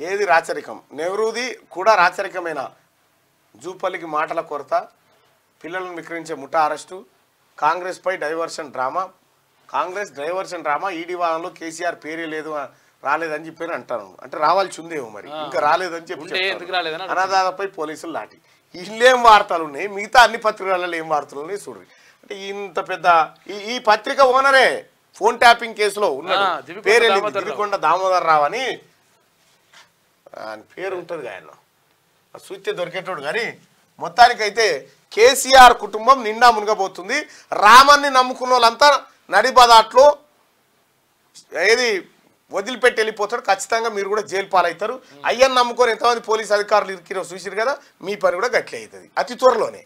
ఏది రాచరికం? నెహ్రూది కూడా రాచరికమైన. జూపల్లికి మాటల కొరత, పిల్లలను విక్రయించే ముఠా అరెస్టు, కాంగ్రెస్పై డైవర్షన్ డ్రామా. ఈడీ వాదనలో కేసీఆర్ పేరే లేదు, రాలేదని చెప్పి అంటాను. అంటే రావాల్సి ఉందేమో మరి, ఇంకా రాలేదని చెప్పి. అనాథపై పోలీసులు లాఠీ. ఇల్లేం వార్తలు ఉన్నాయి, మిగతా అన్ని పత్రికలలో ఏం వార్తలు ఉన్నాయి చూడండి. అంటే ఇంత పెద్ద ఈ పత్రిక ఓనరే ఫోన్ ట్యాపింగ్ కేసులో ఉన్నాడు. పేరు దివికొండ దామోదర్ రావు అని పేరు ఉంటుంది. ఆయన సూత్య దొరికేటోడు. కానీ మొత్తానికైతే కేసీఆర్ కుటుంబం నిండా మునగబోతుంది. రామన్ని నమ్ముకున్న వాళ్ళంతా నడిబదాట్లో ఏది వదిలిపెట్టి వెళ్ళిపోతాడు. ఖచ్చితంగా మీరు కూడా జైలు పాలవుతారు. అయ్యని నమ్ముకొని ఎంతమంది పోలీసు అధికారులు ఇరికిరో చూసిరు కదా. మీ పని కూడా గట్లే అవుతుంది అతి త్వరలోనే.